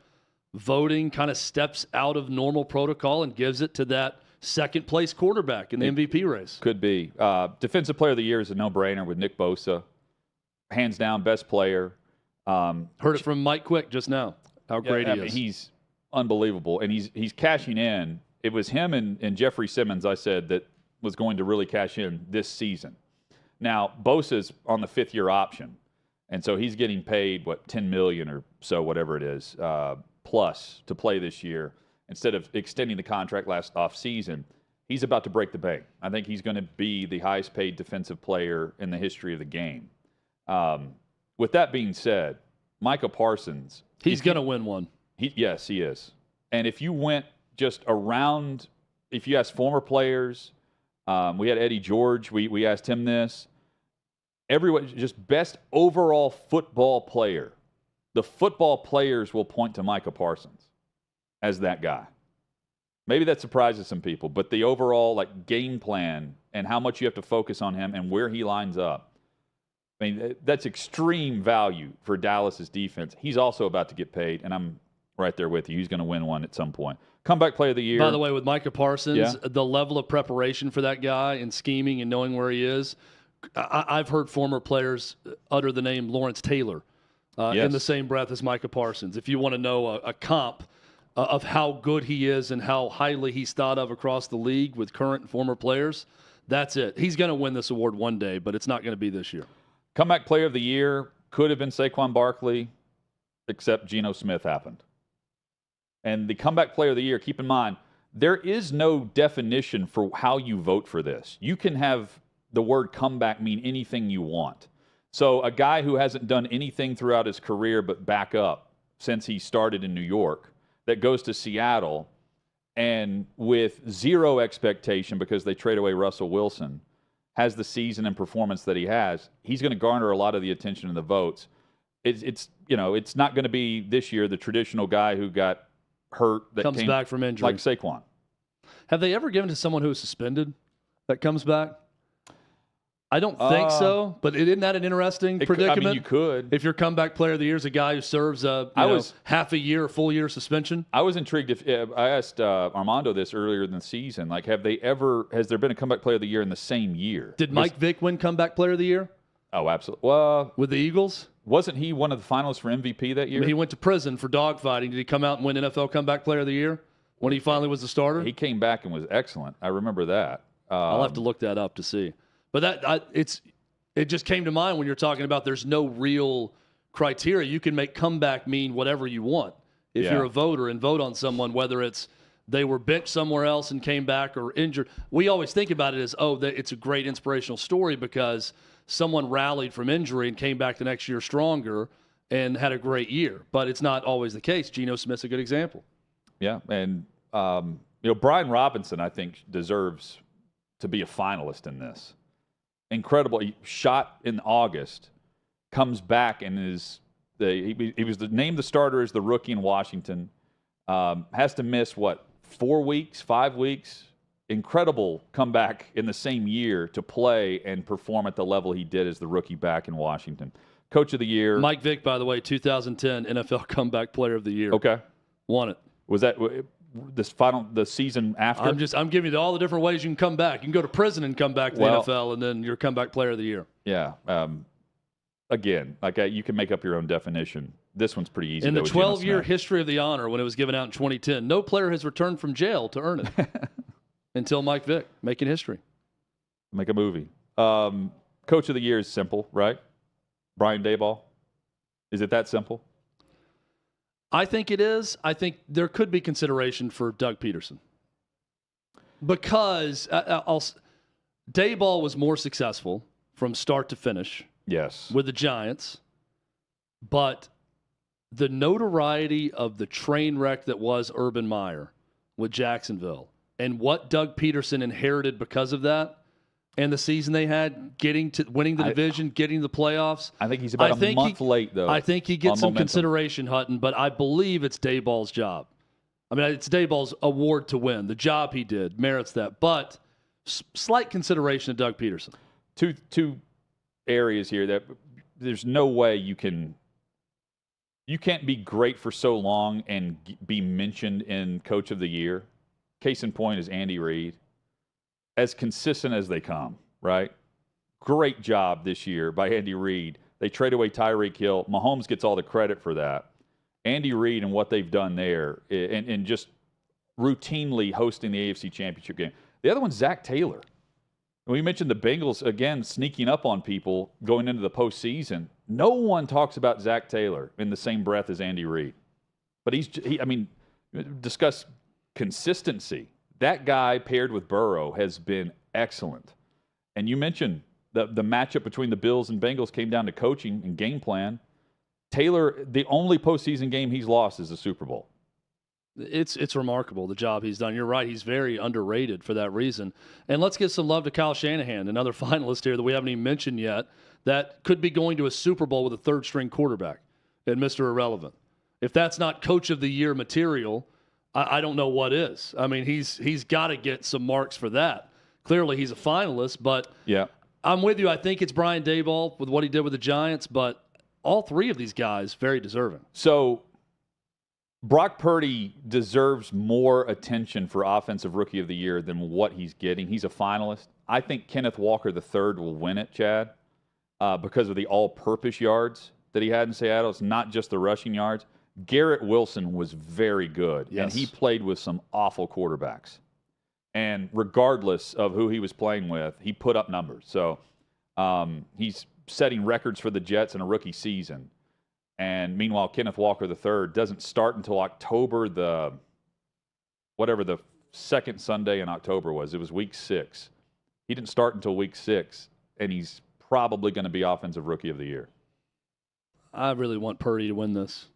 voting kind of steps out of normal protocol and gives it to that second-place quarterback in the MVP race. Could be. Defensive Player of the Year is a no-brainer with Nick Bosa. Hands down, best player. Heard it from Mike Quick just now, how great he is. unbelievable. And he's cashing in. It was him and Jeffrey Simmons, I said, that was going to really cash in this season. Now, Bosa's on the 5th-year option, and so he's getting paid, $10 million or so, whatever it is, plus to play this year. Instead of extending the contract last offseason, he's about to break the bank. I think he's going to be the highest-paid defensive player in the history of the game. With that being said, Micah Parsons. He's going to win one. Yes, he is. And if you went just around, if you asked former players, we had Eddie George, we asked him this. Everyone, just best overall football player. The football players will point to Micah Parsons as that guy. Maybe that surprises some people, but the overall game plan and how much you have to focus on him and where he lines up, I mean, that's extreme value for Dallas's defense. He's also about to get paid, and I'm right there with you. He's going to win one at some point. Comeback player of the year. By the way, with Micah Parsons, the level of preparation for that guy and scheming and knowing where he is, I've heard former players utter the name Lawrence Taylor in the same breath as Micah Parsons. If you want to know a comp of how good he is and how highly he's thought of across the league with current and former players, that's it. He's going to win this award one day, but it's not going to be this year. Comeback player of the year could have been Saquon Barkley, except Geno Smith happened. And the comeback player of the year, keep in mind, there is no definition for how you vote for this. You can have the word comeback mean anything you want. So a guy who hasn't done anything throughout his career but back up since he started in New York, that goes to Seattle and with zero expectation because they trade away Russell Wilson, has the season and performance that he has, he's going to garner a lot of the attention and the votes. It's not going to be this year the traditional guy who got hurt that comes back from injury like Saquon. Have they ever given to someone who was suspended that comes back? I don't think so, but isn't that an interesting predicament? I mean, you could. If your comeback player of the year is a guy who serves half a year, full year suspension. I was intrigued. If I asked Armando this earlier in the season, has there been a comeback player of the year in the same year? Did Mike Vick win comeback player of the year? Oh, absolutely. Well, with the Eagles? Wasn't he one of the finalists for MVP that year? I mean, he went to prison for dogfighting. Did he come out and win NFL comeback player of the year when he finally was the starter? He came back and was excellent. I remember that. I'll have to look that up to see. But it just came to mind when you're talking about there's no real criteria. You can make comeback mean whatever you want if you're a voter and vote on someone, whether it's they were benched somewhere else and came back or injured. We always think about it as, it's a great inspirational story because someone rallied from injury and came back the next year stronger and had a great year. But it's not always the case. Geno Smith's a good example. Yeah, and Brian Robinson, I think, deserves to be a finalist in this. Incredible. He shot in August, comes back and he was named the starter as the rookie in Washington. Has to miss 4 weeks, 5 weeks. Incredible comeback in the same year to play and perform at the level he did as the rookie back in Washington. Coach of the year. Mike Vick, by the way, 2010 NFL comeback player of the year. Okay. Won it. Was that the season after? I'm giving you all the different ways you can come back. You can go to prison and come back to the NFL, and then you're comeback player of the year. Yeah. Again, you can make up your own definition. This one's pretty easy. In the 12-year history of the honor, when it was given out in 2010, no player has returned from jail to earn it until Mike Vick, making history. Make a movie. Coach of the year is simple, right? Brian Daboll. Is it that simple? I think it is. I think there could be consideration for Doug Peterson because Daboll was more successful from start to finish. Yes, with the Giants, but the notoriety of the train wreck that was Urban Meyer with Jacksonville and what Doug Peterson inherited because of that and the season they had, winning the division, getting the playoffs. I think he's about a month late, though. I think he gets some consideration, Hutton, but I believe it's Daboll's job. I mean, it's Daboll's award to win. The job he did merits that, but slight consideration to Doug Peterson. Two areas here that there's no way you can't be great for so long and be mentioned in Coach of the Year. Case in point is Andy Reid. As consistent as they come, right? Great job this year by Andy Reid. They trade away Tyreek Hill. Mahomes gets all the credit for that. Andy Reid and what they've done there, and just routinely hosting the AFC Championship game. The other one's Zach Taylor. We mentioned the Bengals, again, sneaking up on people going into the postseason. No one talks about Zach Taylor in the same breath as Andy Reid. But discuss consistency. That guy paired with Burrow has been excellent. And you mentioned the matchup between the Bills and Bengals came down to coaching and game plan. Taylor, the only postseason game he's lost is the Super Bowl. It's remarkable, the job he's done. You're right. He's very underrated for that reason. And let's give some love to Kyle Shanahan, another finalist here that we haven't even mentioned yet, that could be going to a Super Bowl with a third-string quarterback and Mr. Irrelevant. If that's not Coach of the Year material, I don't know what is. I mean, he's got to get some marks for that. Clearly, he's a finalist, but yeah, I'm with you. I think it's Brian Daboll with what he did with the Giants, but all three of these guys, very deserving. So Brock Purdy deserves more attention for Offensive Rookie of the Year than what he's getting. He's a finalist. I think Kenneth Walker III will win it, Chad, because of the all-purpose yards that he had in Seattle. It's not just the rushing yards. Garrett Wilson was very good, and he played with some awful quarterbacks. And regardless of who he was playing with, he put up numbers. So he's setting records for the Jets in a rookie season. And meanwhile, Kenneth Walker III doesn't start until October, whatever the second Sunday in October was. It was week 6. He didn't start until week 6, and he's probably going to be Offensive Rookie of the Year. I really want Purdy to win this.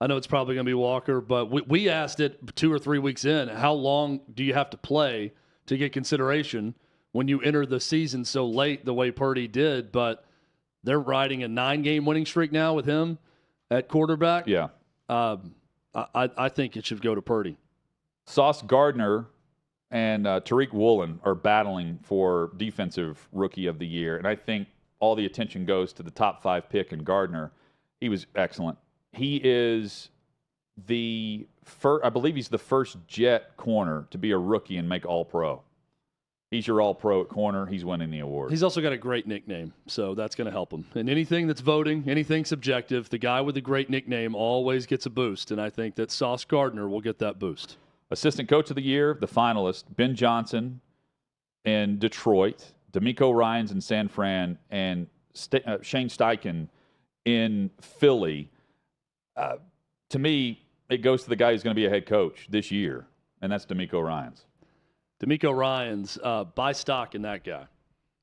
I know it's probably going to be Walker, but we asked it 2 or 3 weeks in, how long do you have to play to get consideration when you enter the season so late the way Purdy did? But they're riding a 9-game winning streak now with him at quarterback. Yeah. I think it should go to Purdy. Sauce Gardner and Tariq Woolen are battling for Defensive Rookie of the Year, and I think all the attention goes to the top 5 pick in Gardner. He was excellent. He is the first, I believe he's the first Jet corner to be a rookie and make All-Pro. He's your All-Pro at corner. He's winning the award. He's also got a great nickname, so that's going to help him. And anything that's voting, anything subjective, the guy with the great nickname always gets a boost, and I think that Sauce Gardner will get that boost. Assistant Coach of the Year, the finalist, Ben Johnson in Detroit, D'Amico Ryans in San Fran, and Shane Steichen in Philly. To me, it goes to the guy who's going to be a head coach this year, and that's D'Amico Ryans. D'Amico Ryans, buy stock in that guy.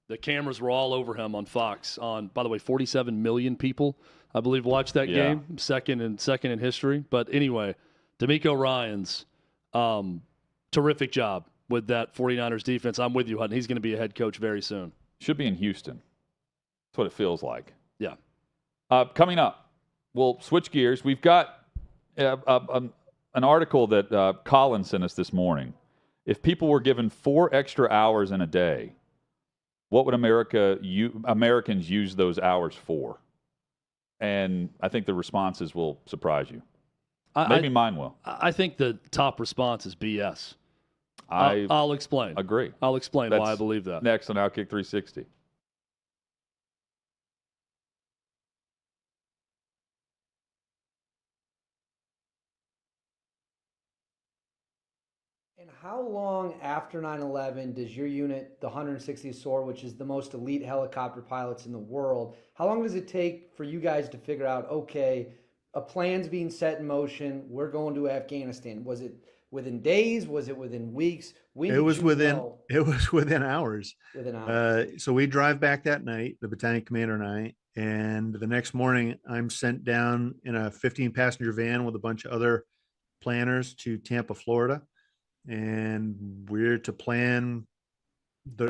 The cameras were all over him on Fox. By the way, 47 million people, I believe, watched that game. Second in history. But anyway, D'Amico Ryans, terrific job with that 49ers defense. I'm with you, Hutton. He's going to be a head coach very soon. Should be in Houston. That's what it feels like. Yeah. Coming up, we'll switch gears. We've got an article that Colin sent us this morning. If people were given 4 extra hours in a day, what would Americans use those hours for? And I think the responses will surprise you. Maybe mine will. I think the top response is BS. I'll explain. Agree. I'll explain why I believe that. Next on OutKick 360. And how long after 9/11 does your unit, the 160th SOAR, which is the most elite helicopter pilots in the world, how long does it take for you guys to figure out, okay, a plan's being set in motion, we're going to Afghanistan? Was it within days? Was it within weeks? It was within hours. Within hours. So we drive back that night, the battalion commander and I, and the next morning I'm sent down in a 15-passenger van with a bunch of other planners to Tampa, Florida. And we're to plan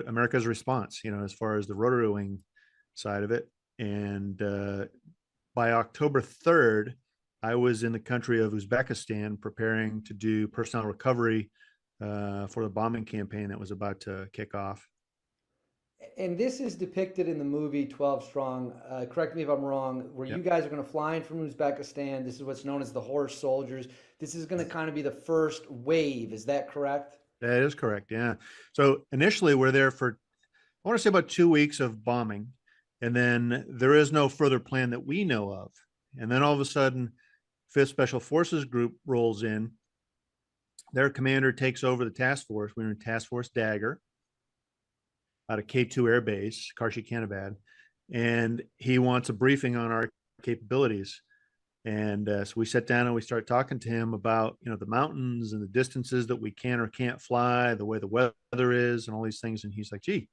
America's response, as far as the rotary wing side of it. And by October 3rd, I was in the country of Uzbekistan preparing to do personnel recovery for the bombing campaign that was about to kick off. And this is depicted in the movie 12 Strong. Correct me if I'm wrong, where you guys are going to fly in from Uzbekistan. This is what's known as the horse soldiers. This is going to kind of be the first wave. Is that correct? That is correct, yeah. So initially we're there for, I want to say about 2 weeks of bombing. And then there is no further plan that we know of. And then all of a sudden, 5th Special Forces Group rolls in. Their commander takes over the task force. We're in Task Force Dagger out of K2 Air Base, Karshi-Kanabad, and he wants a briefing on our capabilities. And so we sat down and we started talking to him about, the mountains and the distances that we can or can't fly, the way the weather is, and all these things. And he's like, "Gee,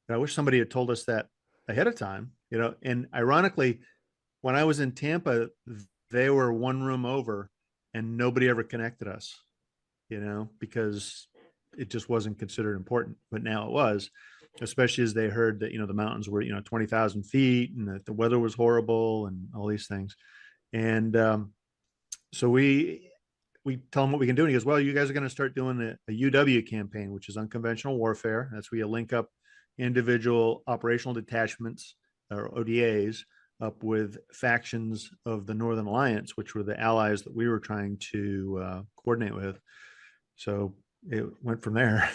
I wish somebody had told us that ahead of time." And ironically, when I was in Tampa, they were one room over, and nobody ever connected us, because it just wasn't considered important. But now it was, especially as they heard that the mountains were 20,000 feet, and that the weather was horrible, and all these things. And so we tell him what we can do. And he goes, "Well, you guys are going to start doing a UW campaign, which is unconventional warfare. That's where you link up individual operational detachments, or ODAs, up with factions of the Northern Alliance, which were the allies that we were trying to coordinate with." So it went from there.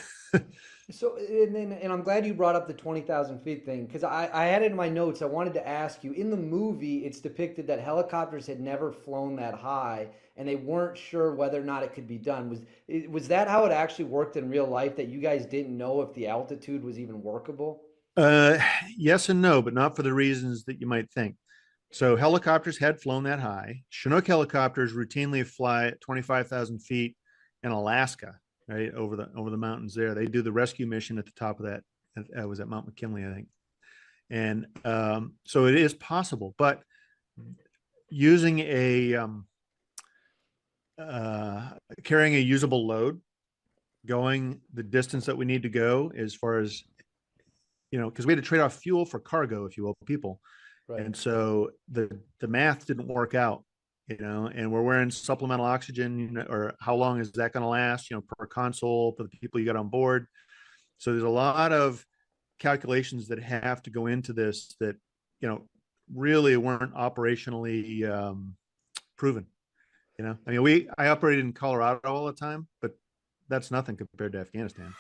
So, and I'm glad you brought up the 20,000 feet thing, because I had it in my notes. I wanted to ask you, in the movie, it's depicted that helicopters had never flown that high, and they weren't sure whether or not it could be done. Was that how it actually worked in real life, that you guys didn't know if the altitude was even workable? Yes and no, but not for the reasons that you might think. So helicopters had flown that high. Chinook helicopters routinely fly at 25,000 feet in Alaska, right over the mountains there. They do the rescue mission at the top of that. I was at Mount McKinley, I think. And so it is possible, but using carrying a usable load, going the distance that we need to go, as far as, because we had to trade off fuel for cargo, if you will, people. Right. And so the math didn't work out, and we're wearing supplemental oxygen, or how long is that going to last, per console for the people you got on board. So there's a lot of calculations that have to go into this that, really weren't operationally proven. I operated in Colorado all the time, but that's nothing compared to Afghanistan.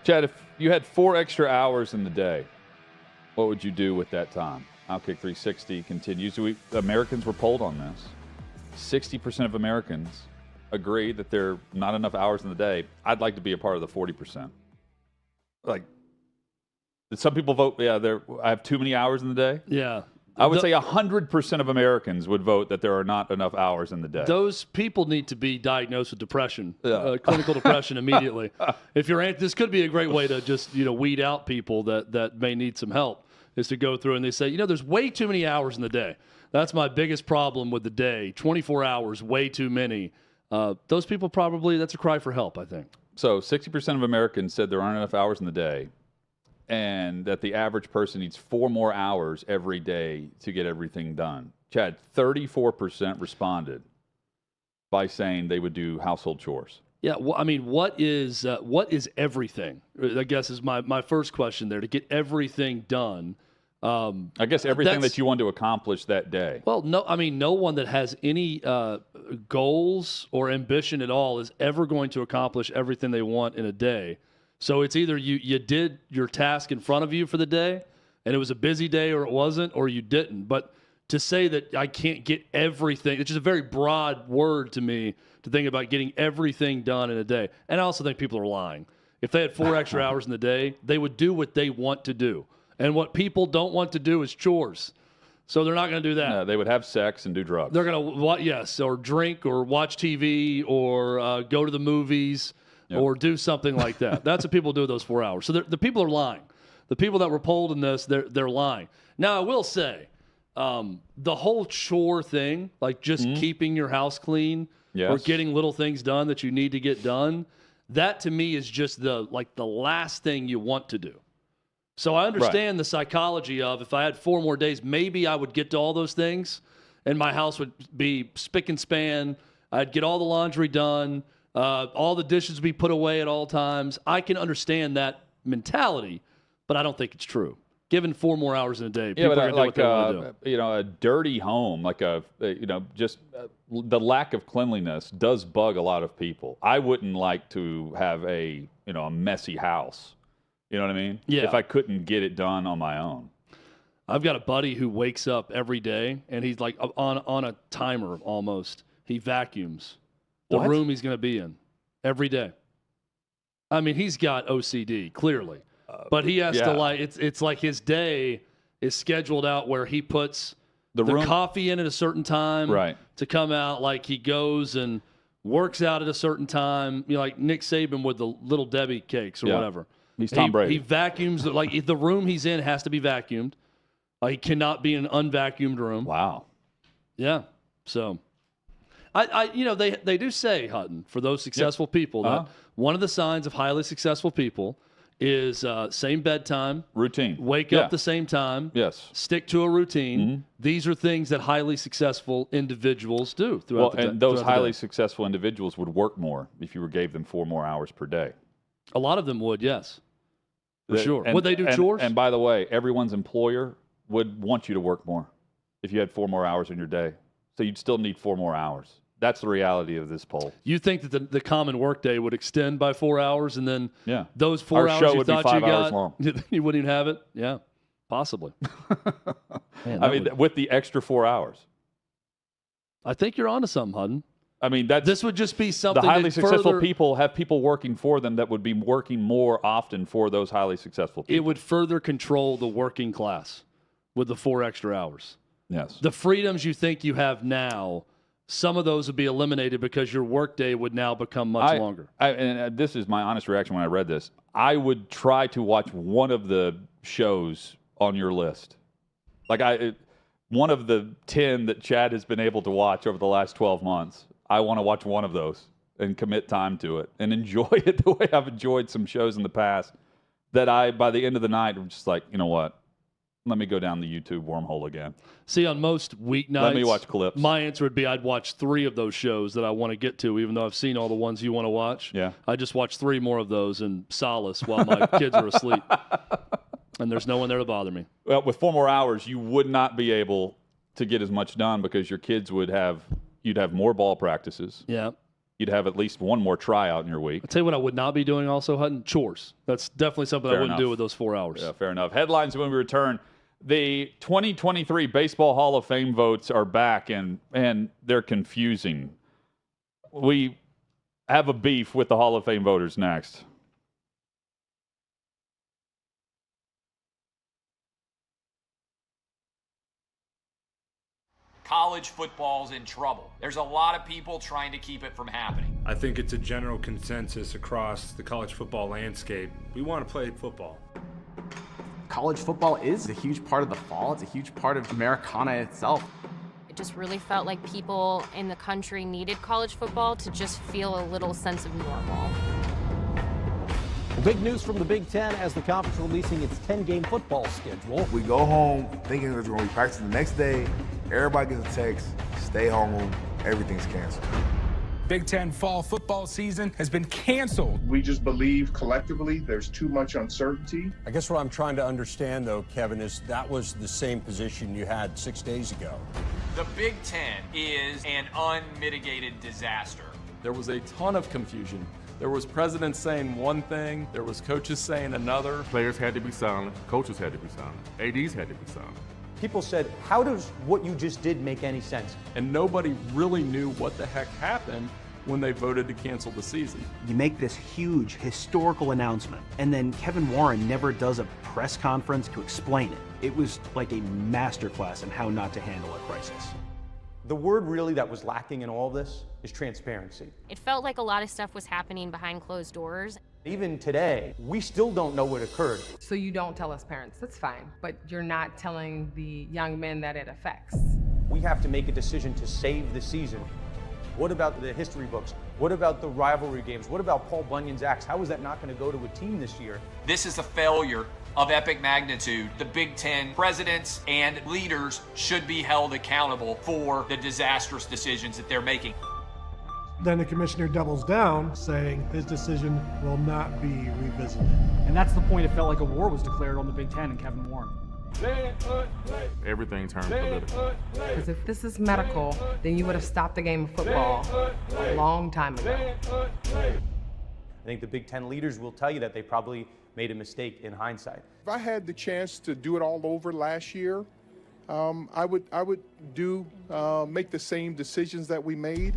Chad, if you had 4 extra hours in the day, what would you do with that time? OutKick 360 continues. Americans were polled on this. 60% of Americans agree that there are not enough hours in the day. I'd like to be a part of the 40%. Like, some people vote, I have too many hours in the day. Yeah. I would say 100% of Americans would vote that there are not enough hours in the day. Those people need to be diagnosed with depression, clinical depression immediately. If this could be a great way to just weed out people that may need some help, is to go through and they say, there's way too many hours in the day. That's my biggest problem with the day. 24 hours, way too many. Those people probably, that's a cry for help, I think. So 60% of Americans said there aren't enough hours in the day, and that the average person needs 4 more hours every day to get everything done. Chad, 34% responded by saying they would do household chores. Yeah, well, I mean, what is everything? I guess is my first question there. To get everything done. I guess everything that you want to accomplish that day. Well, no, I mean, no one that has any goals or ambition at all is ever going to accomplish everything they want in a day. So it's either you did your task in front of you for the day, and it was a busy day, or it wasn't, or you didn't. But to say that I can't get everything, it's just a very broad word to me to think about getting everything done in a day. And I also think people are lying. If they had 4 extra hours in the day, they would do what they want to do. And what people don't want to do is chores. So they're not going to do that. No, they would have sex and do drugs. They're going to, yes, or drink or watch TV or go to the movies or do something like that. That's what people do with those 4 hours. So the people are lying. The people that were polled in this, they're lying. Now, I will say, the whole chore thing, like just keeping your house clean or getting little things done that you need to get done, that to me is just the last thing you want to do. So I understand the psychology of if I had 4 more days, maybe I would get to all those things and my house would be spick and span. I'd get all the laundry done. All the dishes would be put away at all times. I can understand that mentality, but I don't think it's true. Given 4 more hours in a day, people are going to do what they want to do. A dirty home, just the lack of cleanliness does bug a lot of people. I wouldn't like to have a messy house. You know what I mean? Yeah. If I couldn't get it done on my own. I've got a buddy who wakes up every day, and he's like on a timer almost. He vacuums the room he's going to be in every day. I mean, he's got OCD, clearly. But he has to, it's like his day is scheduled out where he puts the coffee in at a certain time to come out. Like he goes and works out at a certain time, like Nick Saban with the Little Debbie cakes or whatever. He's Tom Brady. He vacuums, like the room he's in has to be vacuumed. He cannot be in an unvacuumed room. Wow. Yeah. So, they do say, Hutton, for those successful people, that one of the signs of highly successful people is same bedtime. Routine. Wake up the same time. Yes. Stick to a routine. These are things that highly successful individuals do throughout the day. And those highly successful individuals would work more if you gave them 4 more hours per day. A lot of them would, yes. For sure. Would they do chores? And by the way, everyone's employer would want you to work more if you had 4 more hours in your day. So you'd still need 4 more hours. That's the reality of this poll. You think that the common workday would extend by 4 hours, and then those 4 Our hours show you would thought be 5 you got, hours long. you wouldn't even have it? Yeah, possibly. Man, with the extra 4 hours. I think you're onto something, Hutton. I mean, this would just be something. The highly successful people have people working for them that would be working more often for those highly successful people. It would further control the working class with the 4 extra hours. Yes. The freedoms you think you have now, some of those would be eliminated because your workday would now become much longer. And this is my honest reaction when I read this. I would try to watch one of the shows on your list. One of the 10 that Chad has been able to watch over the last 12 months. I want to watch one of those and commit time to it and enjoy it the way I've enjoyed some shows in the past that by the end of the night, I'm just like, you know what? Let me go down the YouTube wormhole again. See, on most weeknights, let me watch clips. My answer would be I'd watch 3 of those shows that I want to get to, even though I've seen all the ones you want to watch. Yeah. I just watch 3 more of those in solace while my kids are asleep. And there's no one there to bother me. Well, with 4 more hours, you would not be able to get as much done because your kids you'd have more ball practices. Yeah. you'd have at least one more tryout in your week. I'll tell you what I would not be doing also, Hutton, chores. That's definitely something I wouldn't do with those 4 hours. Yeah, fair enough. Headlines when we return. The 2023 Baseball Hall of Fame votes are back, and they're confusing. We have a beef with the Hall of Fame voters next. College football's in trouble. There's a lot of people trying to keep it from happening. I think it's a general consensus across the college football landscape. We want to play football. College football is a huge part of the fall. It's a huge part of Americana itself. It just really felt like people in the country needed college football to just feel a little sense of normal. Big news from the Big Ten as the conference releasing its 10-game football schedule. We go home thinking that we're going to be practicing the next day. Everybody gets a text, stay home, everything's canceled. Big Ten fall football season has been canceled. We just believe collectively there's too much uncertainty. I guess what I'm trying to understand, though, Kevin, is that was the same position you had 6 days ago. The Big Ten is an unmitigated disaster. There was a ton of confusion. There was presidents saying one thing, there was coaches saying another. Players had to be silent, coaches had to be silent, ADs had to be silent. People said, how does what you just did make any sense? And nobody really knew what the heck happened when they voted to cancel the season. You make this huge historical announcement, and then Kevin Warren never does a press conference to explain it. It was like a masterclass in how not to handle a crisis. The word really that was lacking in all of this is transparency. It felt like a lot of stuff was happening behind closed doors. Even today, we still don't know what occurred. So you don't tell us parents, that's fine, but you're not telling the young men that it affects. We have to make a decision to save the season. What about the history books? What about the rivalry games? What about Paul Bunyan's axe? How is that not going to go to a team this year? This is a failure of epic magnitude. The Big Ten presidents and leaders should be held accountable for the disastrous decisions that they're making. Then the commissioner doubles down, saying his decision will not be revisited. And that's the point. It felt like a war was declared on the Big Ten and Kevin Warren. Everything turned political. Because if this is medical, then you would have stopped the game of football a long time ago. I think the Big Ten leaders will tell you that they probably made a mistake in hindsight. If I had the chance to do it all over last year, I would make the same decisions that we made.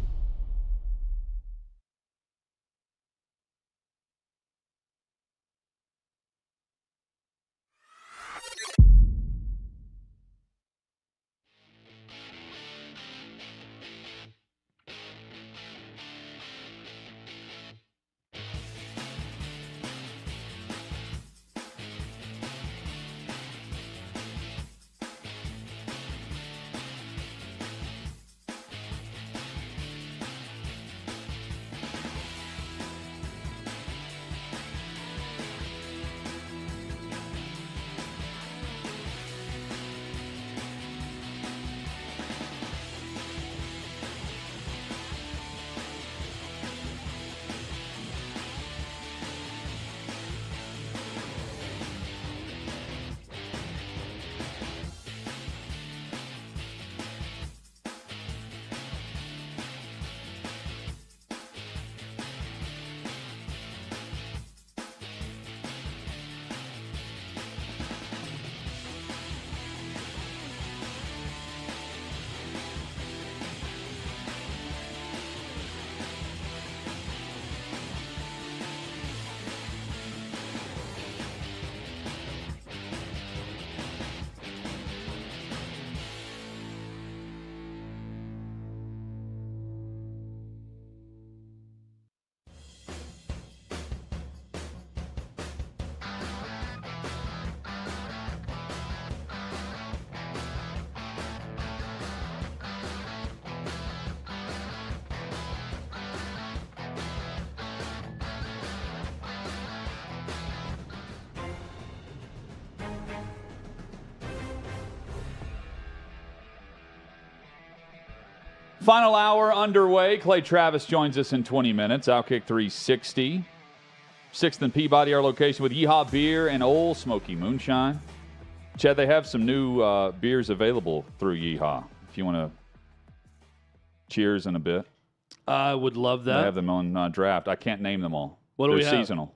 Final hour underway. Clay Travis joins us in 20 minutes. OutKick 360. 6th and Peabody, our location with Yeehaw Beer and Old Smoky Moonshine. Chad, they have some new beers available through Yeehaw. If you want to cheers in a bit. I would love that. I have them on draft. I can't name them all. What do They're we have? seasonal.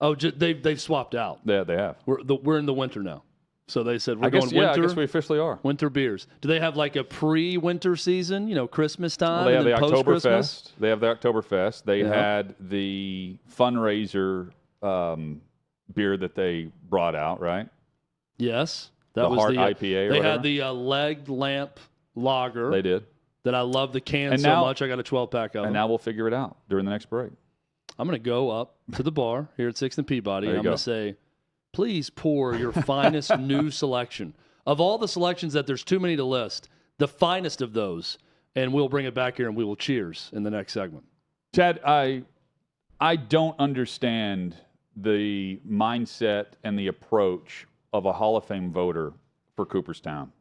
Oh, they've swapped out. Yeah, they have. We're in the winter now. So they said we're I guess, going winter. I guess we officially are. Winter beers. Do they have like a pre-winter season? Christmas time. Well, they have the Oktoberfest. They have the Oktoberfest. They had the fundraiser beer that they brought out, right? Yes, that the was Heart the IPA. They had the Legged Lamp Lager. They did. That I love the can and so now, much. I got a 12-pack of them. And now we'll figure it out during the next break. I'm going to go up to the bar here at 6th and Peabody, and I'm going to say, please pour your finest new selection. Of all the selections that there's too many to list, the finest of those, and we'll bring it back here and we will cheers in the next segment. Chad, I don't understand the mindset and the approach of a Hall of Fame voter for Cooperstown.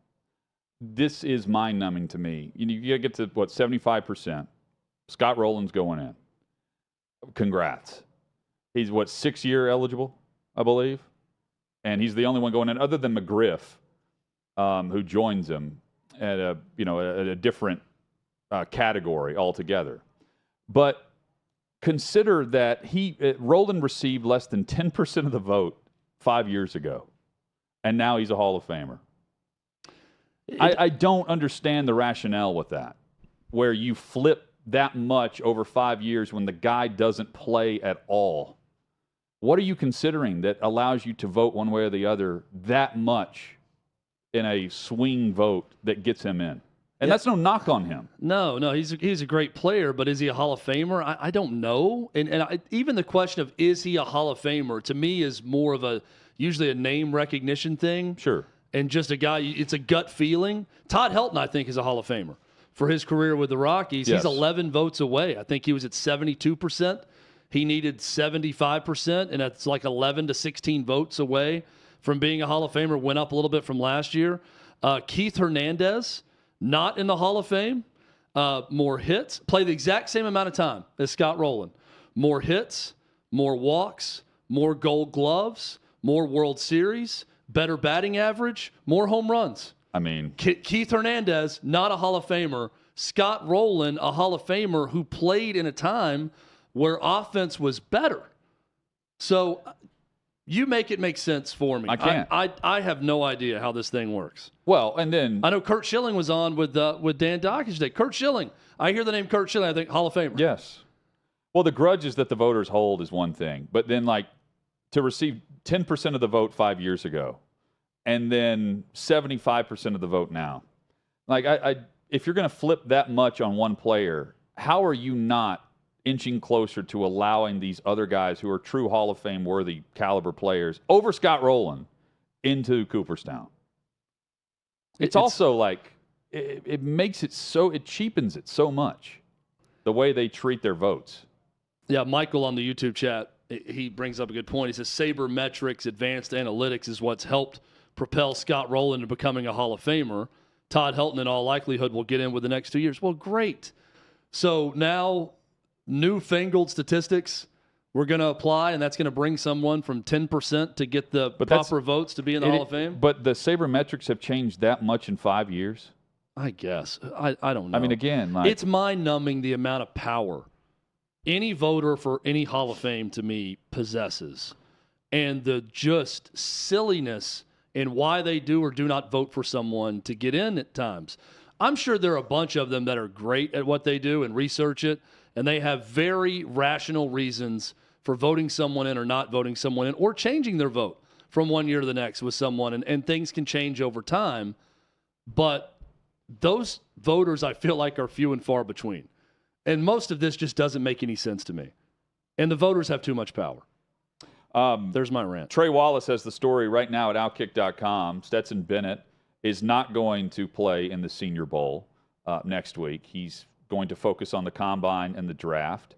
This is mind-numbing to me. You got to get to, 75%. Scott Rowland's going in. Congrats. He's, 6-year eligible, I believe? And he's the only one going in other than McGriff, who joins him at a different category altogether. But consider that Rowland received less than 10% of the vote 5 years ago, and now he's a Hall of Famer. I don't understand the rationale with that, where you flip that much over 5 years when the guy doesn't play at all. What are you considering that allows you to vote one way or the other that much in a swing vote that gets him in? And that's no knock on him. No, he's a great player, but is he a Hall of Famer? I don't know. And even the question of is he a Hall of Famer, to me, is more of usually a name recognition thing. Sure. And just a guy, it's a gut feeling. Todd Helton, I think, is a Hall of Famer for his career with the Rockies. Yes. He's 11 votes away. I think he was at 72%. He needed 75%, and that's like 11 to 16 votes away from being a Hall of Famer. Went up a little bit from last year. Keith Hernandez, not in the Hall of Fame. More hits. Played the exact same amount of time as Scott Rowland. More hits, more walks, more Gold Gloves, more World Series, better batting average, more home runs. I mean, Keith Hernandez, not a Hall of Famer. Scott Rowland, a Hall of Famer who played in a time where offense was better. So you make it make sense for me. I can't. I have no idea how this thing works. Well, and then I know Kurt Schilling was on with Dan Dockage today. Kurt Schilling. I hear the name Kurt Schilling, I think Hall of Famer. Yes. Well, the grudges that the voters hold is one thing, but then to receive 10% of the vote 5 years ago, and then 75% of the vote now. If you're going to flip that much on one player, how are you not inching closer to allowing these other guys who are true Hall of Fame worthy caliber players over Scott Rowland into Cooperstown? It's also it makes it so, it cheapens it so much, the way they treat their votes. Yeah, Michael on the YouTube chat, he brings up a good point. He says sabermetrics, advanced analytics is what's helped propel Scott Rowland into becoming a Hall of Famer. Todd Helton, in all likelihood, will get in with the next 2 years. Well, great. So now newfangled statistics we're going to apply, and that's going to bring someone from 10% to get the proper votes to be in the Hall of Fame? But the sabermetrics have changed that much in 5 years? I guess. I don't know. I mean, again, it's mind-numbing the amount of power any voter for any Hall of Fame, to me, possesses. And the just silliness in why they do or do not vote for someone to get in at times. I'm sure there are a bunch of them that are great at what they do and research it, and they have very rational reasons for voting someone in or not voting someone in, or changing their vote from one year to the next with someone, and things can change over time. But those voters, I feel like, are few and far between. And most of this just doesn't make any sense to me. And the voters have too much power. There's my rant. Trey Wallace has the story right now at OutKick.com. Stetson Bennett is not going to play in the Senior Bowl next week. He's going to focus on the combine and the draft.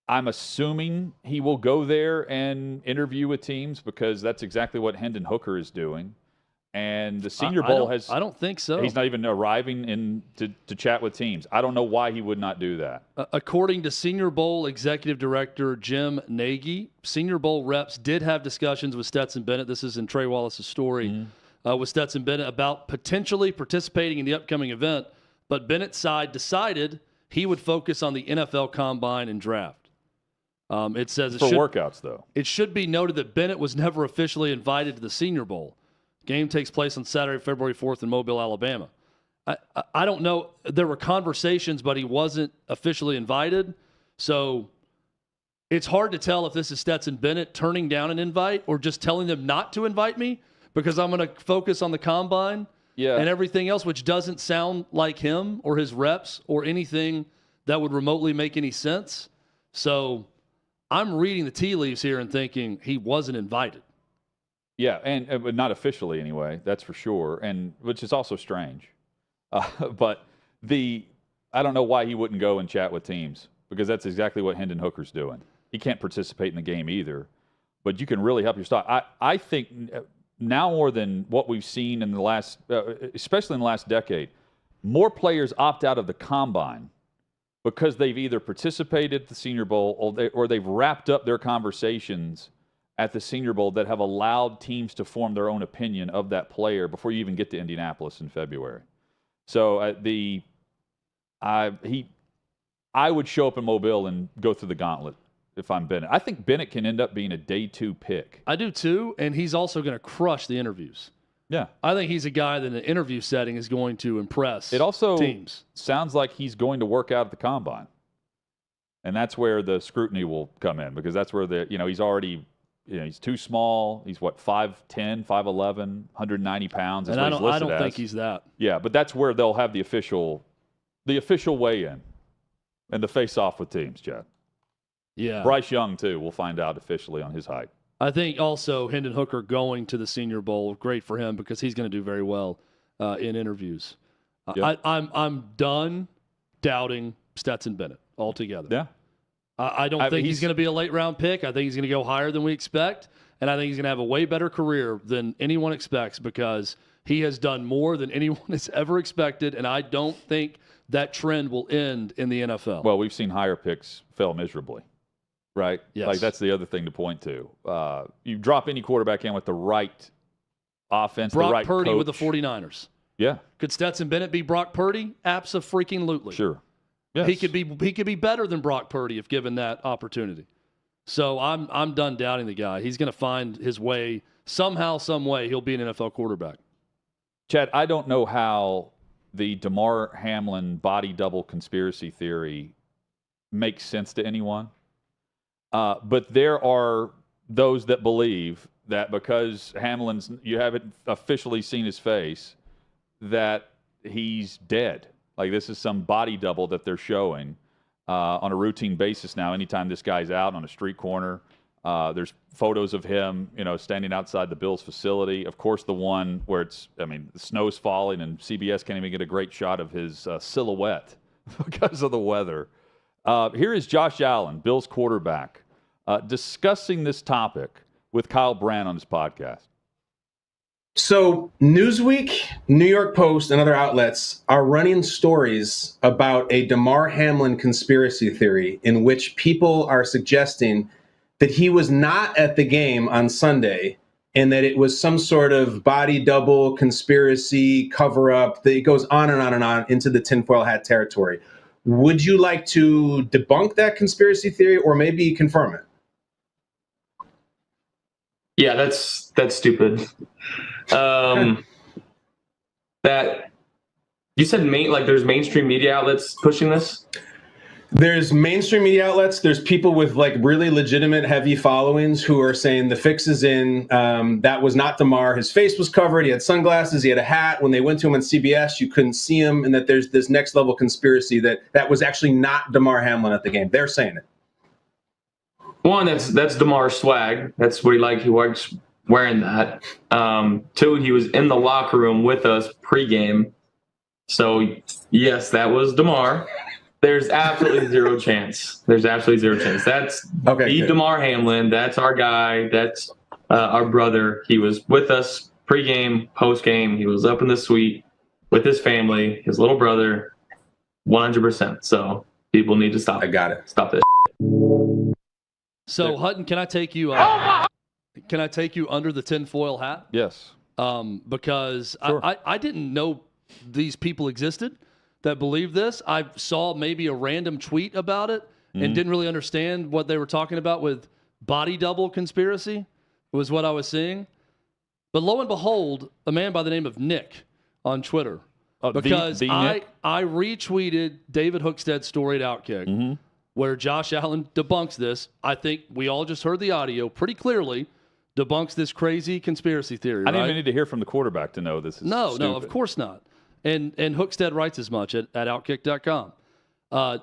I'm assuming he will go there and interview with teams, because that's exactly what Hendon Hooker is doing. And the Senior Bowl has... I don't think so. He's not even arriving to chat with teams. I don't know why he would not do that. According to Senior Bowl Executive Director Jim Nagy, Senior Bowl reps did have discussions with Stetson Bennett. This is in Trey Wallace's story. With Stetson Bennett about potentially participating in the upcoming event. But Bennett's side decided he would focus on the NFL Combine and draft. It says for workouts, though. It should be noted that Bennett was never officially invited to the Senior Bowl. Game takes place on Saturday, February 4th in Mobile, Alabama. I don't know. There were conversations, but he wasn't officially invited. So it's hard to tell if this is Stetson Bennett turning down an invite or just telling them not to invite me because I'm going to focus on the Combine and everything else, which doesn't sound like him or his reps or anything that would remotely make any sense. So I'm reading the tea leaves here and thinking he wasn't invited. Yeah, but not officially anyway, that's for sure, and which is also strange. But I don't know why he wouldn't go and chat with teams, because that's exactly what Hendon Hooker's doing. He can't participate in the game either, but you can really help your stock. I think now more than what we've seen in the last, especially in the last decade, more players opt out of the Combine because they've either participated at the Senior Bowl or they've wrapped up their conversations at the Senior Bowl that have allowed teams to form their own opinion of that player before you even get to Indianapolis in February. So I would show up in Mobile and go through the gauntlet if I'm Bennett. I think Bennett can end up being a day 2 pick. I do too, and he's also going to crush the interviews. Yeah. I think he's a guy that in the interview setting is going to impress It also teams. sounds like he's going to work out at the Combine. And that's where the scrutiny will come in, because that's where he's already, he's too small. He's 5'10", 5'11", 190 pounds. And I don't think he's that. Yeah, but that's where they'll have the official weigh-in and the face-off with teams, Chad. Yeah. Bryce Young, too. We'll find out officially on his height. I think also Hendon Hooker going to the Senior Bowl, great for him because he's going to do very well in interviews. Yep. I'm done doubting Stetson Bennett altogether. Yeah. I don't think he's going to be a late-round pick. I think he's going to go higher than we expect, and I think he's going to have a way better career than anyone expects because he has done more than anyone has ever expected, and I don't think that trend will end in the NFL. Well, we've seen higher picks fail miserably, right? Yes. Like, that's the other thing to point to. You drop any quarterback in with the right offense, Brock the right Purdy coach. with the 49ers. Yeah. Could Stetson Bennett be Brock Purdy? Abso-freaking-lutely. Sure. Yes. He could be better than Brock Purdy if given that opportunity. So I'm done doubting the guy. He's going to find his way somehow, some way. He'll be an NFL quarterback. Chad, I don't know how the Demar Hamlin body double conspiracy theory makes sense to anyone, but there are those that believe that because you haven't officially seen his face, that he's dead. Like, this is some body double that they're showing on a routine basis now. Anytime this guy's out on a street corner, there's photos of him, standing outside the Bills facility. Of course, the one where the snow's falling and CBS can't even get a great shot of his silhouette because of the weather. Here is Josh Allen, Bills quarterback, discussing this topic with Kyle Brandt on his podcast. So Newsweek, New York Post, and other outlets are running stories about a Demar Hamlin conspiracy theory in which people are suggesting that he was not at the game on Sunday and that it was some sort of body double conspiracy cover-up. That it goes on and on and on into the tinfoil hat territory. Would you like to debunk that conspiracy theory or maybe confirm it? Yeah, that's stupid. That you said there's mainstream media outlets pushing this? There's mainstream media outlets. There's people with really legitimate heavy followings who are saying the fix is in. That was not Demar. His face was covered. He had sunglasses. He had a hat. When they went to him on CBS, you couldn't see him. And that there's this next level conspiracy that was actually not Demar Hamlin at the game. They're saying it. One, that's Demar's swag. That's what he liked. He likes wearing that. Two, he was in the locker room with us pregame. So yes, that was Demar. There's absolutely zero chance. That's the Demar Hamlin. That's our guy. That's our brother. He was with us pregame, postgame. He was up in the suite with his family, his little brother, 100%. So people need to stop. I got it. Stop this. So Hutton, can I take you? Can I take you under the tinfoil hat? Yes. Because sure. I didn't know these people existed that believe this. I saw maybe a random tweet about it and didn't really understand what they were talking about with body double conspiracy was what I was seeing. But lo and behold, a man by the name of Nick on Twitter, because I retweeted David Hookstead's story at OutKick, where Josh Allen debunks this. I think we all just heard the audio pretty clearly, debunks this crazy conspiracy theory. I didn't even need to hear from the quarterback to know this is stupid. No, of course not. And Hookstead writes as much at OutKick.com.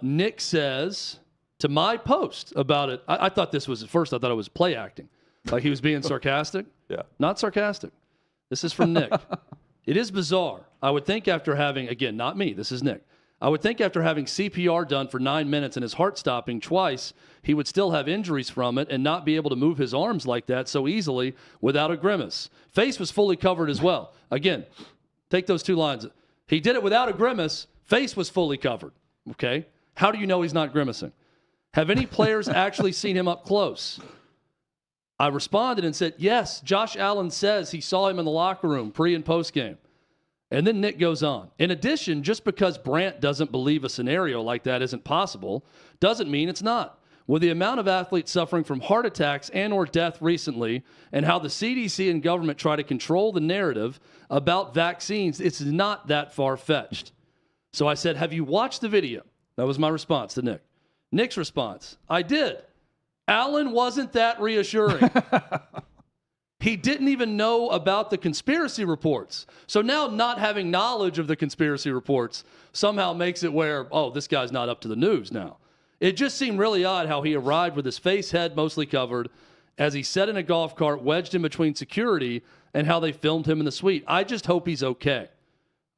Nick says to my post about it, I thought this was, at first I thought it was play acting. Like he was being sarcastic. Yeah. Not sarcastic. This is from Nick. It is bizarre. I would think after having, again, not me, this is Nick. I would think after having CPR done for 9 minutes and his heart stopping twice, he would still have injuries from it and not be able to move his arms like that so easily without a grimace. Face was fully covered as well. Again, take those two lines. He did it without a grimace. Face was fully covered. Okay? How do you know he's not grimacing? Have any players actually seen him up close? I responded and said, yes, Josh Allen says he saw him in the locker room pre and post game. And then Nick goes on. In addition, just because Brandt doesn't believe a scenario like that isn't possible doesn't mean it's not. With the amount of athletes suffering from heart attacks and or death recently and how the CDC and government try to control the narrative about vaccines, it's not that far-fetched. So I said, have you watched the video? That was my response to Nick. Nick's response, I did. Allen wasn't that reassuring. He didn't even know about the conspiracy reports. So now not having knowledge of the conspiracy reports somehow makes it where, oh, this guy's not up to the news now. It just seemed really odd how he arrived with his face, head mostly covered, as he sat in a golf cart wedged in between security, and how they filmed him in the suite. I just hope he's okay.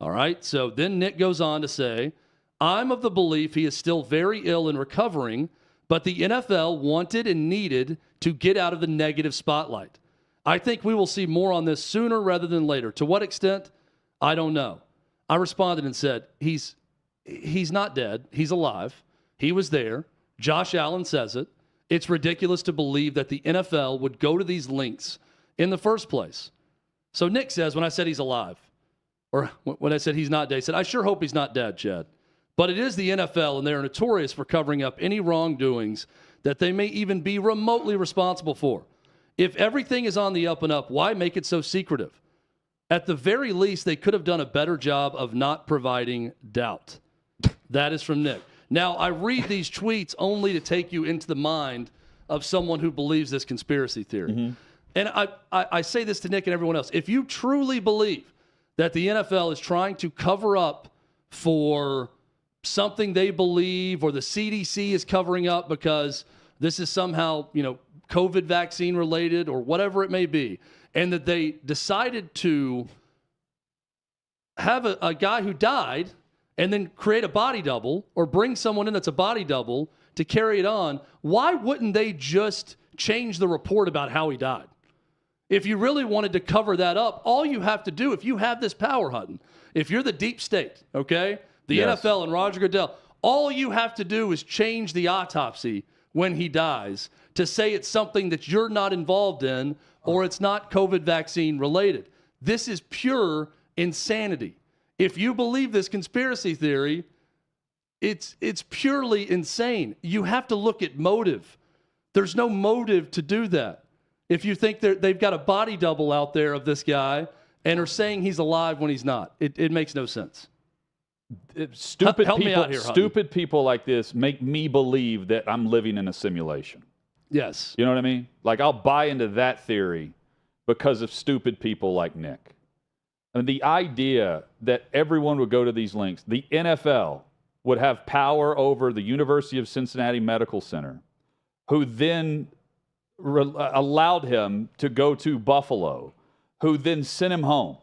All right, so then Nick goes on to say, I'm of the belief he is still very ill and recovering, but the NFL wanted and needed to get out of the negative spotlight. I think we will see more on this sooner rather than later. To what extent? I don't know. I responded and said, he's not dead. He's alive. He was there. Josh Allen says it. It's ridiculous to believe that the NFL would go to these lengths in the first place. So Nick says, when I said he's alive, or when I said he's not dead, he said, I sure hope he's not dead, Chad. But it is the NFL, and they are notorious for covering up any wrongdoings that they may even be remotely responsible for. If everything is on the up and up, why make it so secretive? At the very least, they could have done a better job of not providing doubt. That is from Nick. Now, I read these tweets only to take you into the mind of someone who believes this conspiracy theory. And I say this to Nick and everyone else. If you truly believe that the NFL is trying to cover up for something they believe, or the CDC is covering up because this is somehow, COVID vaccine related or whatever it may be, and that they decided to have a guy who died and then create a body double or bring someone in that's a body double to carry it on, why wouldn't they just change the report about how he died? If you really wanted to cover that up, all you have to do, if you have this power, Hutton, if you're the deep state, okay, the NFL and Roger Goodell, all you have to do is change the autopsy when he dies to say it's something that you're not involved in or it's not COVID vaccine related. This is pure insanity. If you believe this conspiracy theory, it's purely insane. You have to look at motive. There's no motive to do that. If you think they've got a body double out there of this guy and are saying he's alive when he's not, it makes no sense. Stupid people like this make me believe that I'm living in a simulation. Yes. You know what I mean? Like, I'll buy into that theory because of stupid people like Nick. And the idea that everyone would go to these lengths, the NFL would have power over the University of Cincinnati Medical Center, who then allowed him to go to Buffalo, who then sent him home.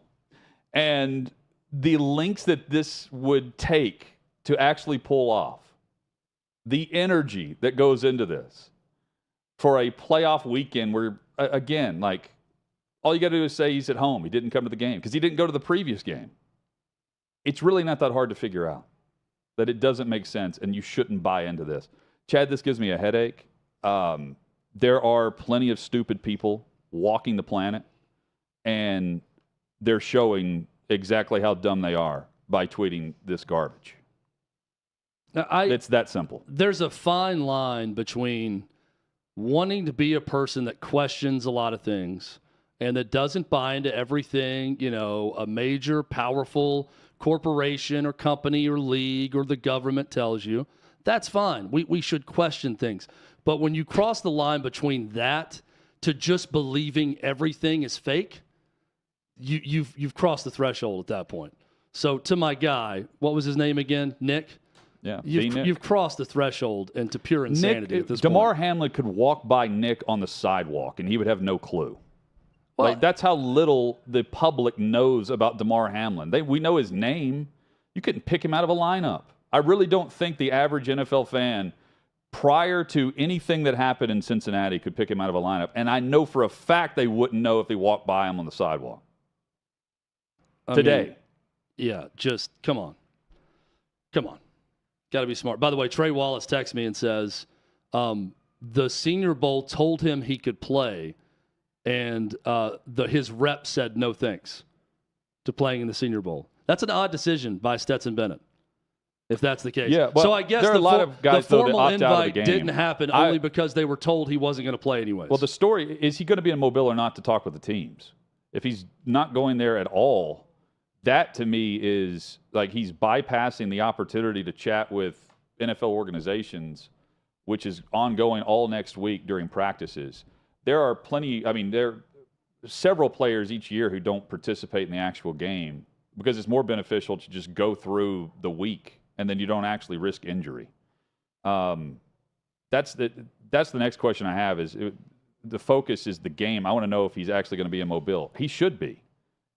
And the lengths that this would take to actually pull off, the energy that goes into this for a playoff weekend where, again, like, all you got to do is say he's at home. He didn't come to the game because he didn't go to the previous game. It's really not that hard to figure out that it doesn't make sense, and you shouldn't buy into this. Chad, this gives me a headache. There are plenty of stupid people walking the planet, and they're showing exactly how dumb they are by tweeting this garbage. It's that simple. There's a fine line between wanting to be a person that questions a lot of things and that doesn't buy into everything, a major, powerful corporation or company or league or the government tells you. That's fine. We should question things. But when you cross the line between that to just believing everything is fake, you've crossed the threshold at that point. So to my guy, what was his name again? Nick? Yeah. You've crossed the threshold into pure insanity at this point. Demar Hamlin could walk by Nick on the sidewalk and he would have no clue. Well, that's how little the public knows about Demar Hamlin. We know his name. You couldn't pick him out of a lineup. I really don't think the average NFL fan, prior to anything that happened in Cincinnati, could pick him out of a lineup. And I know for a fact they wouldn't know if they walked by him on the sidewalk. Today. Just come on. Come on. Got to be smart. By the way, Trey Wallace texts me and says the Senior Bowl told him he could play, and his rep said no thanks to playing in the Senior Bowl. That's an odd decision by Stetson Bennett, if that's the case. Yeah, well, so I guess the formal invite didn't happen only because they were told he wasn't going to play anyways. Well, the story, is he going to be in Mobile or not to talk with the teams? If he's not going there at all, that to me is like he's bypassing the opportunity to chat with NFL organizations, which is ongoing all next week during practices. There are there are several players each year who don't participate in the actual game because it's more beneficial to just go through the week and then you don't actually risk injury. That's the next question I have is the focus is the game. I want to know if he's actually going to be in Mobile. He should be.